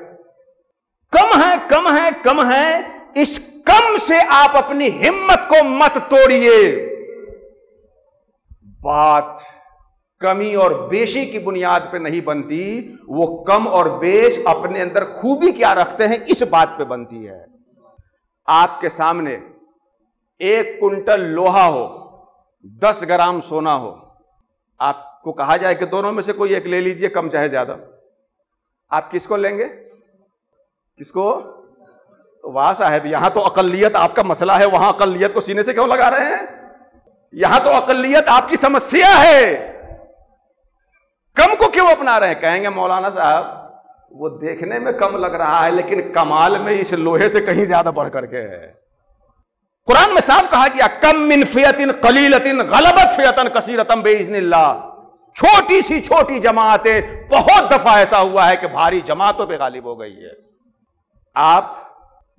Speaker 2: کم ہے، کم ہے، کم ہے، اس کم سے آپ اپنی ہمت کو مت توڑیے۔ بات کمی اور بیشی کی بنیاد پہ نہیں بنتی، وہ کم اور بیش اپنے اندر خوبی کیا رکھتے ہیں اس بات پہ بنتی ہے۔ آپ کے سامنے 1 کنٹل لوہا ہو، 10 گرام سونا ہو، آپ کو کہا جائے کہ دونوں میں سے کوئی ایک لے لیجئے، کم چاہے زیادہ، آپ کس کو لیں گے؟ کس کو؟ تو واہ صاحب، یہاں تو اقلیت آپ کا مسئلہ ہے، وہاں اقلیت کو سینے سے کیوں لگا رہے ہیں؟ یہاں تو اقلیت آپ کی سمسیا ہے، کم کو کیوں اپنا رہے ہیں؟ کہیں گے مولانا صاحب وہ دیکھنے میں کم لگ رہا ہے لیکن کمال میں اس لوہے سے کہیں زیادہ بڑھ کر کے ہے۔ قرآن میں صاف کہا گیا کم من فئۃ قلیلۃ غلبت فئۃ کثیرۃ باذن اللہ، چھوٹی سی چھوٹی جماعتیں بہت دفعہ ایسا ہوا ہے کہ بھاری جماعتوں پہ غالب ہو گئی ہے۔ آپ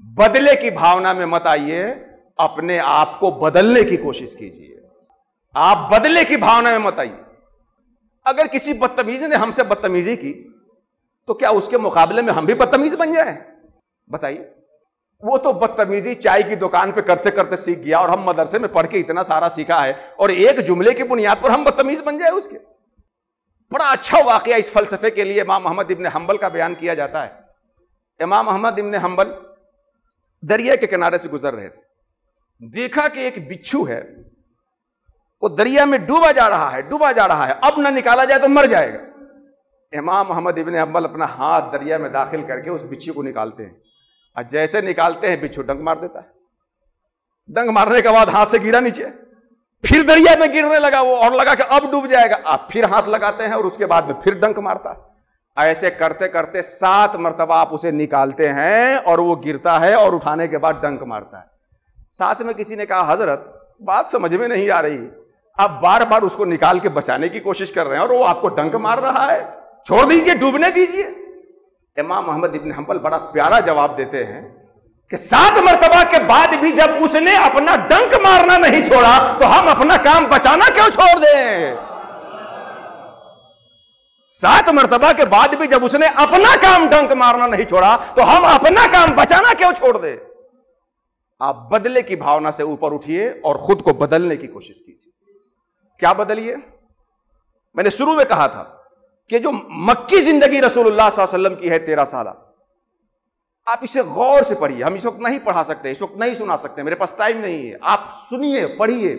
Speaker 2: بدلے کی بھاونا میں مت آئیے، اپنے آپ کو بدلنے کی کوشش کیجیے۔ آپ بدلے کی بھاونا میں مت آئیے۔ اگر کسی بدتمیز نے ہم سے بدتمیزی کی تو کیا اس کے مقابلے میں ہم بھی بدتمیز بن جائیں؟ بتائیے۔ وہ تو بدتمیزی چائے کی دکان پہ کرتے کرتے سیکھ گیا، اور ہم مدرسے میں پڑھ کے اتنا سارا سیکھا ہے، اور ایک جملے کی بنیاد پر ہم بدتمیز بن جائے اس کے؟ بڑا اچھا واقعہ اس فلسفے کے لیے امام احمد ابن حنبل کا بیان کیا جاتا ہے۔ امام احمد ابن حنبل دریا کے کنارے سے گزر رہے تھے، دیکھا کہ ایک بچھو ہے، وہ دریا میں ڈوبا جا رہا ہے، اب نہ نکالا جائے تو مر جائے گا۔ امام احمد ابن حنبل اپنا ہاتھ دریا میں داخل کر کے اس بچھو کو نکالتے ہیں، اور جیسے نکالتے ہیں بچھو ڈنک مار دیتا ہے۔ ڈنک مارنے کے بعد ہاتھ سے گرا نیچے، پھر دریا میں گرنے لگا وہ، اور لگا کہ اب ڈوب جائے گا، آپ پھر ہاتھ لگاتے ہیں اور اس کے بعد میں پھر ڈنک مارتا ہے۔ ایسے کرتے کرتے 7 مرتبہ آپ اسے نکالتے ہیں اور وہ گرتا ہے، اور اٹھانے کے بعد ڈنک مارتا ہے۔ ساتھ میں کسی نے کہا حضرت بات سمجھ میں نہیں آ رہی، آپ بار بار اس کو نکال کے بچانے کی کوشش کر رہے ہیں اور وہ آپ کو ڈنک مار رہا ہے، چھوڑ دیجئے، ڈوبنے دیجئے۔ امام احمد ابن حنبل بڑا پیارا جواب دیتے ہیں کہ 7 مرتبہ کے بعد بھی جب اس نے اپنا ڈنک مارنا نہیں چھوڑا تو ہم اپنا کام بچانا کیوں چھوڑ دیں؟ 7 مرتبہ کے بعد بھی جب اس نے اپنا کام ڈنک مارنا نہیں چھوڑا تو ہم اپنا کام بچانا کیوں چھوڑ دیں؟ آپ بدلے کی بھاونا سے اوپر اٹھیے اور خود کو بدلنے کی کوشش کیجیے۔ کیا بدلیے؟ میں نے شروع میں کہا تھا کہ جو مکی زندگی رسول اللہ صلی اللہ علیہ وسلم کی ہے 13 سالہ، آپ اسے غور سے پڑھیے۔ ہم اس وقت نہیں پڑھا سکتے، اس وقت نہیں سنا سکتے، میرے پاس ٹائم نہیں ہے، آپ سنیے، پڑھیے۔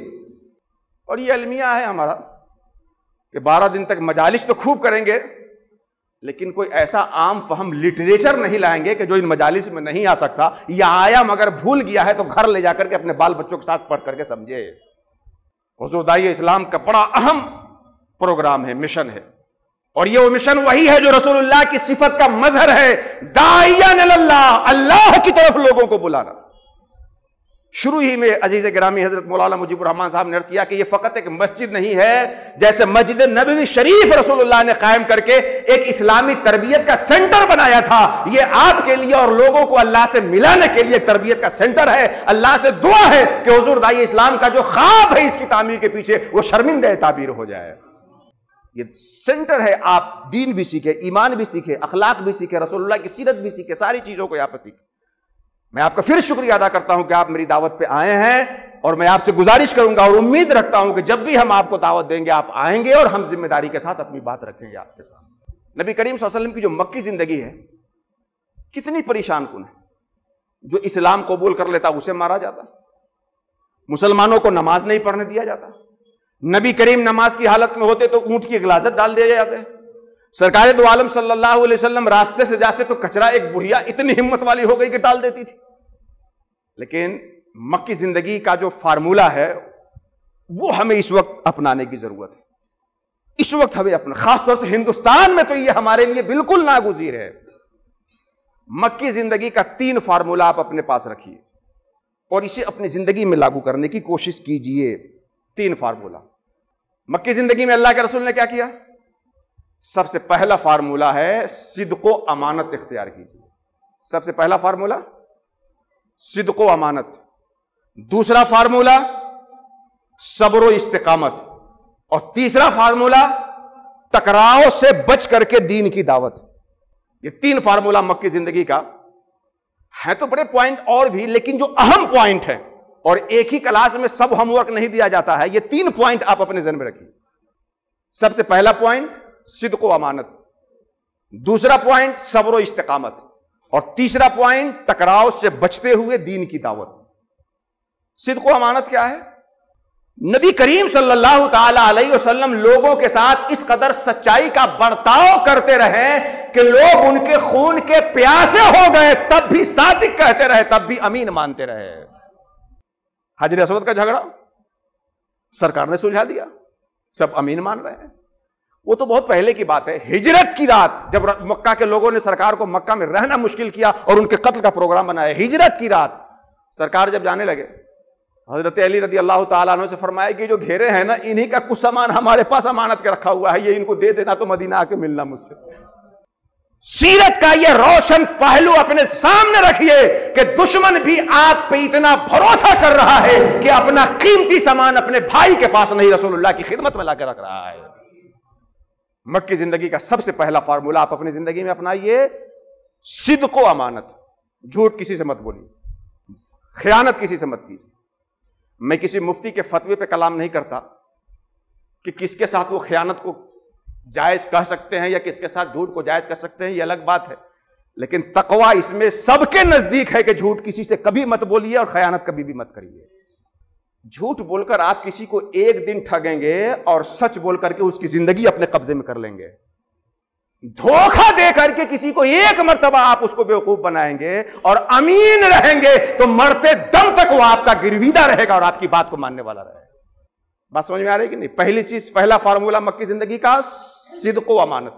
Speaker 2: اور یہ المیہ ہے ہمارا کہ 12 دن تک مجالس تو خوب کریں گے، لیکن کوئی ایسا عام فہم لٹریچر نہیں لائیں گے کہ جو ان مجالس میں نہیں آ سکتا، یا آیا مگر بھول گیا ہے تو گھر لے جا کر کے اپنے بال بچوں کے ساتھ پڑھ کر کے سمجھے۔ حضور داعی اسلام کا بڑا اہم پروگرام ہے، مشن ہے، اور یہ وہ مشن وہی ہے جو رسول اللہ کی صفت کا مظہر ہے، داعیان اللہ، اللہ کی طرف لوگوں کو بلانا۔ شروع ہی میں عزیز گرامی حضرت مولانا مجیب الرحمان صاحب نے عرض کیا کہ یہ فقط ایک مسجد نہیں ہے، جیسے مسجد نبوی شریف رسول اللہ نے قائم کر کے ایک اسلامی تربیت کا سینٹر بنایا تھا، یہ آپ کے لیے اور لوگوں کو اللہ سے ملانے کے لیے ایک تربیت کا سینٹر ہے۔ اللہ سے دعا ہے کہ حضور داعی اسلام کا جو خواب ہے اس کی تعمیر کے پیچھے وہ شرمندہ تعبیر ہو جائے۔ یہ سینٹر ہے، آپ دین بھی سیکھیں، ایمان بھی سیکھیں، اخلاق بھی سیکھیں، رسول اللہ کی سیرت بھی سیکھیں، ساری چیزوں کو یہاں پر سیکھیں۔ میں آپ کا پھر شکریہ ادا کرتا ہوں کہ آپ میری دعوت پہ آئے ہیں، اور میں آپ سے گزارش کروں گا اور امید رکھتا ہوں کہ جب بھی ہم آپ کو دعوت دیں گے آپ آئیں گے، اور ہم ذمہ داری کے ساتھ اپنی بات رکھیں گے آپ کے سامنے۔ نبی کریم صلی اللہ علیہ وسلم کی جو مکی زندگی ہے کتنی پریشان کن ہے۔ جو اسلام قبول کر لیتا اسے مارا جاتا، مسلمانوں کو نماز نہیں پڑھنے دیا جاتا، نبی کریم نماز کی حالت میں ہوتے تو اونٹ کی غلاظت ڈال دیے جاتے، سرکار دو عالم صلی اللہ علیہ وسلم راستے سے جاتے تو کچرا ایک بڑھیا اتنی ہمت والی ہو گئی کہ ڈال دیتی تھی. لیکن مکی زندگی کا جو فارمولہ ہے وہ ہمیں اس وقت اپنانے کی ضرورت ہے. اس وقت ہمیں اپنا، خاص طور سے ہندوستان میں تو یہ ہمارے لیے بالکل ناگزیر ہے. مکی زندگی کا 3 فارمولہ آپ اپنے پاس رکھیے اور اسے اپنی زندگی میں لاگو کرنے کی کوشش کیجئے. 3 فارمولہ. مکی زندگی میں اللہ کے رسول نے کیا کیا؟ سب سے پہلا فارمولہ ہے صدق و امانت اختیار کیجیے. سب سے پہلا فارمولہ صدق و امانت. دوسرا فارمولہ صبر و استقامت. اور تیسرا فارمولہ ٹکراؤ سے بچ کر کے دین کی دعوت. یہ 3 فارمولہ مکی زندگی کا ہے. تو بڑے پوائنٹ اور بھی، لیکن جو اہم پوائنٹ ہے، اور ایک ہی کلاس میں سب ہوم ورک نہیں دیا جاتا ہے، یہ 3 پوائنٹ آپ اپنے ذہن میں رکھیے. سب سے پہلا پوائنٹ صدق و امانت، دوسرا پوائنٹ صبر و استقامت، اور تیسرا پوائنٹ ٹکراؤ سے بچتے ہوئے دین کی دعوت. صدق و امانت کیا ہے؟ نبی کریم صلی اللہ تعالی علیہ وسلم لوگوں کے ساتھ اس قدر سچائی کا برتاؤ کرتے رہے کہ لوگ ان کے خون کے پیاسے ہو گئے، تب بھی صادق کہتے رہے، تب بھی امین مانتے رہے. حجر اسود کا جھگڑا سرکار نے سلجھا دیا، سب امین مان رہے ہیں. وہ تو بہت پہلے کی بات ہے. ہجرت کی رات جب مکہ کے لوگوں نے سرکار کو مکہ میں رہنا مشکل کیا اور ان کے قتل کا پروگرام بنایا، ہجرت کی رات سرکار جب جانے لگے، حضرت علی رضی اللہ تعالیٰ عنہ سے فرمایا کہ جو گھیرے ہیں نا، انہی کا کچھ سامان ہمارے پاس امانت کے رکھا ہوا ہے، یہ ان کو دے دینا تو مدینہ آ کے ملنا مجھ سے. سیرت کا یہ روشن پہلو اپنے سامنے رکھیے کہ دشمن بھی آپ پہ اتنا بھروسہ کر رہا ہے کہ اپنا قیمتی سامان اپنے بھائی کے پاس نہیں، رسول اللہ کی خدمت میں لا کے رکھ رہا ہے. مکی زندگی کا سب سے پہلا فارمولہ آپ اپنی زندگی میں اپنائیے، صدق و امانت. جھوٹ کسی سے مت بولیے، خیانت کسی سے مت کیجیے. میں کسی مفتی کے فتوے پہ کلام نہیں کرتا کہ کس کے ساتھ وہ خیانت کو جائز کہہ سکتے ہیں یا کس کے ساتھ جھوٹ کو جائز کہہ سکتے ہیں، یہ الگ بات ہے. لیکن تقویٰ اس میں سب کے نزدیک ہے کہ جھوٹ کسی سے کبھی مت بولیے اور خیانت کبھی بھی مت کریے. جھوٹ بول کر آپ کسی کو ایک دن ٹھگیں گے اور سچ بول کر کے اس کی زندگی اپنے قبضے میں کر لیں گے. دھوکہ دے کر کے کسی کو ایک مرتبہ آپ اس کو بیوقوف بنائیں گے اور امین رہیں گے تو مرتے دم تک وہ آپ کا گرویدہ رہے گا اور آپ کی بات کو ماننے والا رہے گا. بات سمجھ میں آ رہی کہ نہیں؟ پہلی چیز، پہلا فارمولہ مکی زندگی کا صدق و امانت.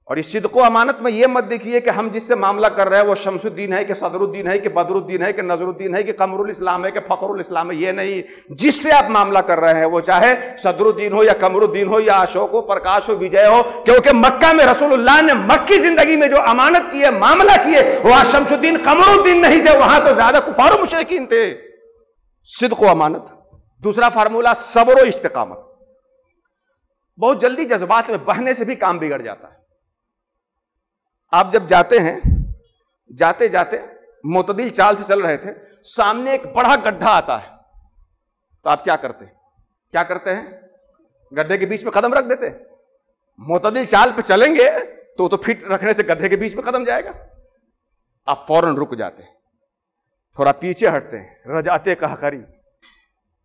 Speaker 2: اور اس صدق و امانت میں یہ مت دیکھیے کہ ہم جس سے معاملہ کر رہے ہیں وہ شمس الدین ہے کہ صدر الدین ہے کہ بدر الدین ہے کہ نظر الدین ہے کہ قمر الاسلام ہے کہ فخر الاسلام ہے. یہ نہیں. جس سے آپ معاملہ کر رہے ہیں وہ چاہے صدر الدین ہو یا قمر الدین ہو یا اشوک ہو، پرکاش ہو، وجے ہو، کیونکہ مکہ میں رسول اللہ نے مکی زندگی میں جو امانت کی ہے، معاملہ کیے، وہاں شمس الدین قمر الدین نہیں تھے، وہاں تو زیادہ کفار و مشرکین تھے. صدق و امانت. دوسرا فارمولہ صبر و استقامت. بہت جلدی جذبات میں بہنے سے بھی کام بگڑ جاتا ہے. آپ جب جاتے ہیں، جاتے جاتے معتدل چال سے چل رہے تھے، سامنے ایک بڑا گڈھا آتا ہے تو آپ کیا کرتے ہیں؟ گڈھے کے بیچ میں قدم رکھ دیتے. معتدل چال پہ چلیں گے تو فٹ رکھنے سے گڈھے کے بیچ میں قدم جائے گا. آپ فوراً رک جاتے ہیں، تھوڑا پیچھے ہٹتے ہیں. رجاتے کہ قری.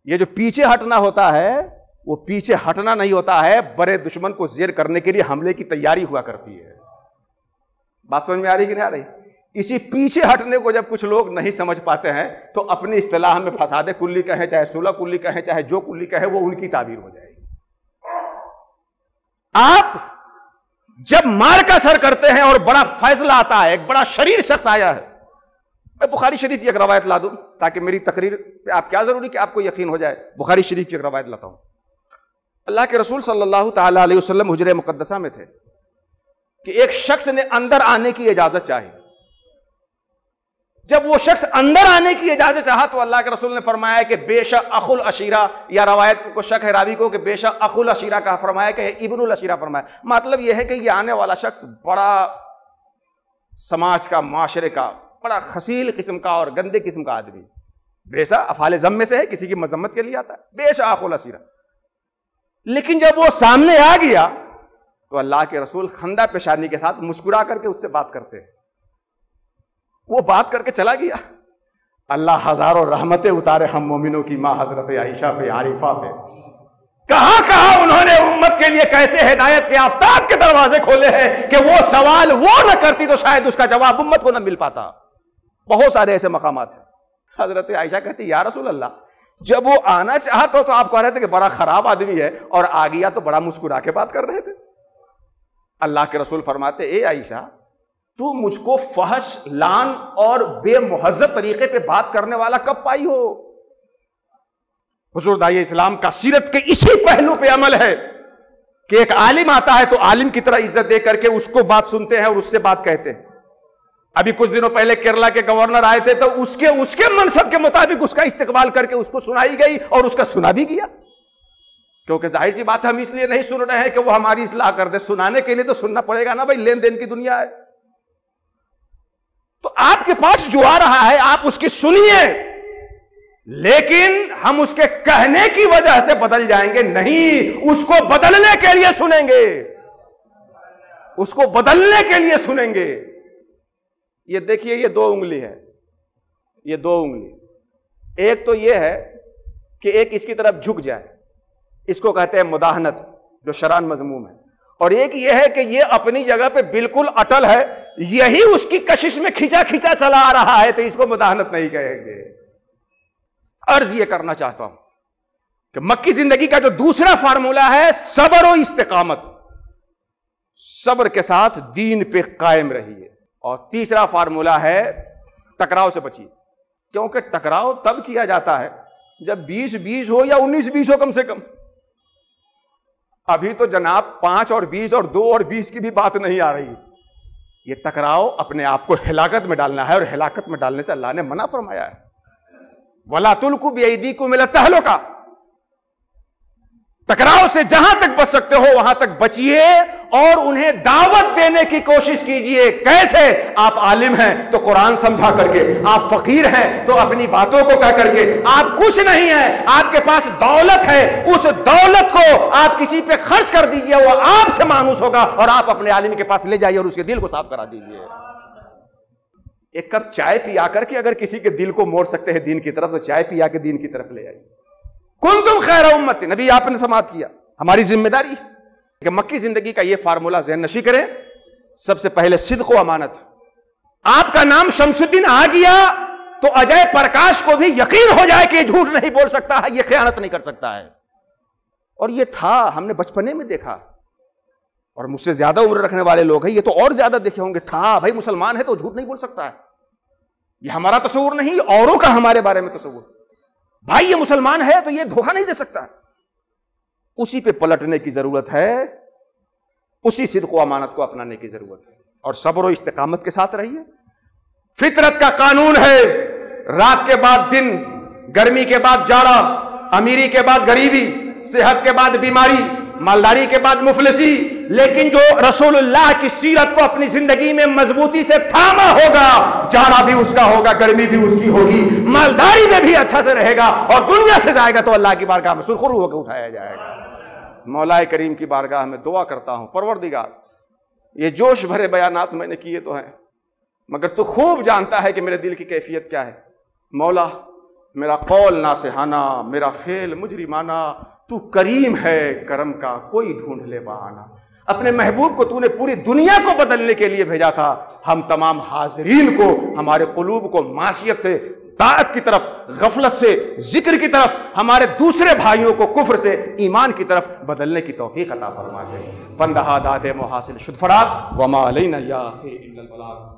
Speaker 2: یہ جو پیچھے ہٹنا ہوتا ہے وہ پیچھے ہٹنا نہیں ہوتا ہے، بڑے دشمن کو زیر کرنے کے لیے حملے کی تیاری ہوا کرتی ہے. بات سمجھ میں آ رہی کہ نہیں آ رہی؟ اسی پیچھے ہٹنے کو جب کچھ لوگ نہیں سمجھ پاتے ہیں تو اپنی اصطلاح میں فساد کلی کہیں، چاہے صلح کلی کہیں، چاہے جو کلی کہیں، وہ ان کی تعبیر ہو جائے گی. آپ جب مار کا سر کرتے ہیں اور بڑا فیصلہ آتا ہے، ایک بڑا شریر شخص آیا ہے. میں بخاری شریف کی ایک روایت لا دوں تاکہ میری تقریر پہ آپ کیا ضروری کہ آپ کو یقین ہو جائے. بخاری شریف کی ایک روایت لاتا ہوں. اللہ کے رسول صلی اللہ تعالی علیہ وسلم حجرہ مقدسہ میں تھے کہ ایک شخص نے اندر آنے کی اجازت چاہی. جب وہ شخص اندر آنے کی اجازت چاہا تو اللہ کے رسول نے فرمایا کہ بے شک اخو العشیرہ، یا روایت کو شک ہے راوی کو کہ بے شک اخو العشیرہ کا فرمایا کہ ابن العشیرہ فرمایا. مطلب یہ ہے کہ یہ آنے والا شخص بڑا سماج کا، معاشرے کا بڑا خصیل قسم کا اور گندے قسم کا آدمی. بے شک افعال ذم سے ہے، کسی کی مذمت کے لیے آتا ہے. بے شک اخو العشیرہ. لیکن جب وہ سامنے آ گیا تو اللہ کے رسول خندہ پیشانی کے ساتھ مسکرا کر کے اس سے بات کرتے ہیں. وہ بات کر کے چلا گیا. اللہ ہزاروں رحمتیں اتارے ہم مومنوں کی ماں حضرت عائشہ پہ، عارفہ پہ. کہاں انہوں نے امت کے لیے کیسے ہدایت کے آفتاب کے دروازے کھولے ہیں کہ وہ سوال وہ نہ کرتی تو شاید اس کا جواب امت کو نہ مل پاتا. بہت سارے ایسے مقامات ہیں. حضرت عائشہ کہتی یا رسول اللہ, جب وہ آنا چاہتا تو آپ کہہ رہے تھے کہ بڑا خراب آدمی ہے, اور آ گیا تو بڑا مسکرا کے بات کر رہے تھے. اللہ کے رسول فرماتے اے عائشہ, تو مجھ کو فحش, لعن اور بے مہذب طریقے پہ بات کرنے والا کب پائی ہو؟ حضور داعی اسلام کا سیرت کے اسی پہلو پہ عمل ہے کہ ایک عالم آتا ہے تو عالم کی طرح عزت دے کر کے اس کو بات سنتے ہیں اور اس سے بات کہتے ہیں. ابھی کچھ دنوں پہلے کیرلا کے گورنر آئے تھے تو اس کے منصب کے مطابق اس کا استقبال کر کے اس کو سنائی گئی اور اس کا سنا بھی گیا, کیونکہ ظاہر سی بات ہم اس لیے نہیں سن رہے ہیں کہ وہ ہماری اصلاح کر دے, سنانے کے لیے تو سننا پڑے گا نا بھائی, لین دین کی دنیا ہے. تو آپ کے پاس جو آ رہا ہے آپ اس کی سنیے, لیکن ہم اس کے کہنے کی وجہ سے بدل جائیں گے نہیں, اس کو بدلنے کے لیے سنیں گے, اس کو بدلنے کے لیے سنیں گے. یہ دیکھیے یہ 2 انگلی ہے, یہ 2 انگلی. ایک تو یہ ہے کہ ایک اس کی طرف جھک جائے, اس کو کہتے ہیں مداہنت, جو شرعاً مذموم ہے. اور ایک یہ ہے کہ یہ اپنی جگہ پہ بالکل اٹل ہے, یہی اس کی کشش میں کھینچا کھینچا چلا آ رہا ہے, تو اس کو مداہنت نہیں کہیں گے. عرض یہ کرنا چاہتا ہوں کہ مکی زندگی کا جو دوسرا فارمولہ ہے صبر و استقامت, صبر کے ساتھ دین پہ قائم رہیے. اور تیسرا فارمولہ ہے ٹکراؤ سے بچیے, کیونکہ ٹکراؤ تب کیا جاتا ہے جب 20-20 ہو یا 19-20 ہو کم سے کم. ابھی تو جناب 5 اور 20 اور 2 اور 20 کی بھی بات نہیں آ رہی. یہ ٹکراؤ اپنے آپ کو ہلاکت میں ڈالنا ہے, اور ہلاکت میں ڈالنے سے اللہ نے منع فرمایا ہے, وَلَا تُلْقُوا بِأَيْدِيكُمْ إِلَى التَّهْلُكَةِ. ٹکراؤ سے جہاں تک بچ سکتے ہو وہاں تک بچیے, اور انہیں دعوت دینے کی کوشش کیجیے. کیسے؟ آپ عالم ہیں تو قرآن سمجھا کر کے, آپ فقیر ہیں تو اپنی باتوں کو کہہ کر کے, آپ کچھ نہیں ہیں, آپ کے پاس دولت ہے, اس دولت کو آپ کسی پہ خرچ کر دیجیے, وہ آپ سے مانوس ہوگا, اور آپ اپنے عالم کے پاس لے جائیے اور اس کے دل کو صاف کرا دیجیے. ایک کپ چائے پیا کر کے اگر کسی کے دل کو موڑ سکتے ہیں دین کی طرف, تو چائے پیا کے دین کی طرف لے آئیے. کنتم خیر امت, نبی آپ نے سماعت کیا. ہماری ذمہ داری کہ مکی زندگی کا یہ فارمولہ ذہن نشی کریں. سب سے پہلے صدق و امانت. آپ کا نام شمس الدین آ گیا تو اجے پرکاش کو بھی یقین ہو جائے کہ یہ جھوٹ نہیں بول سکتا ہے, یہ خیانت نہیں کر سکتا ہے. اور یہ تھا, ہم نے بچپنے میں دیکھا, اور مجھ سے زیادہ عمر رکھنے والے لوگ ہیں, یہ تو اور زیادہ دیکھے ہوں گے. تھا بھائی مسلمان ہے تو جھوٹ نہیں بول سکتا ہے. یہ ہمارا تصور نہیں, اوروں کا ہمارے بارے میں تصور. بھائی یہ مسلمان ہے تو یہ دھوکہ نہیں دے سکتا. اسی پہ پلٹنے کی ضرورت ہے, اسی صدق و امانت کو اپنانے کی ضرورت ہے, اور صبر و استقامت کے ساتھ رہیے. فطرت کا قانون ہے, رات کے بعد دن, گرمی کے بعد جاڑا, امیری کے بعد غریبی, صحت کے بعد بیماری, مالداری کے بعد مفلسی. لیکن جو رسول اللہ کی سیرت کو اپنی زندگی میں مضبوطی سے تھاما ہوگا, جاڑا بھی اس کا ہوگا, گرمی بھی اس کی ہوگی, مالداری میں بھی اچھا سے رہے گا, اور دنیا سے جائے گا تو اللہ کی بارگاہ میں سرخرو ہو کے اٹھایا جائے گا. مولا کریم کی بارگاہ میں دعا کرتا ہوں, پروردگار یہ جوش بھرے بیانات میں نے کیے تو ہیں, مگر تو خوب جانتا ہے کہ میرے دل کی کیفیت کیا ہے. مولا میرا قول ناصحانہ, میرا فعل مجرمانہ, تو کریم ہے, کرم کا کوئی ڈھونڈ لے بہانہ. اپنے محبوب کو تو نے پوری دنیا کو بدلنے کے لیے بھیجا تھا, ہم تمام حاضرین کو ہمارے قلوب کو معصیت سے, طاعت کی طرف, غفلت سے ذکر کی طرف, ہمارے دوسرے بھائیوں کو کفر سے ایمان کی طرف بدلنے کی توفیق عطا فرما دے. بندہ داد محاصل شد فراق, وما علینا یا اخی الا البلاغ.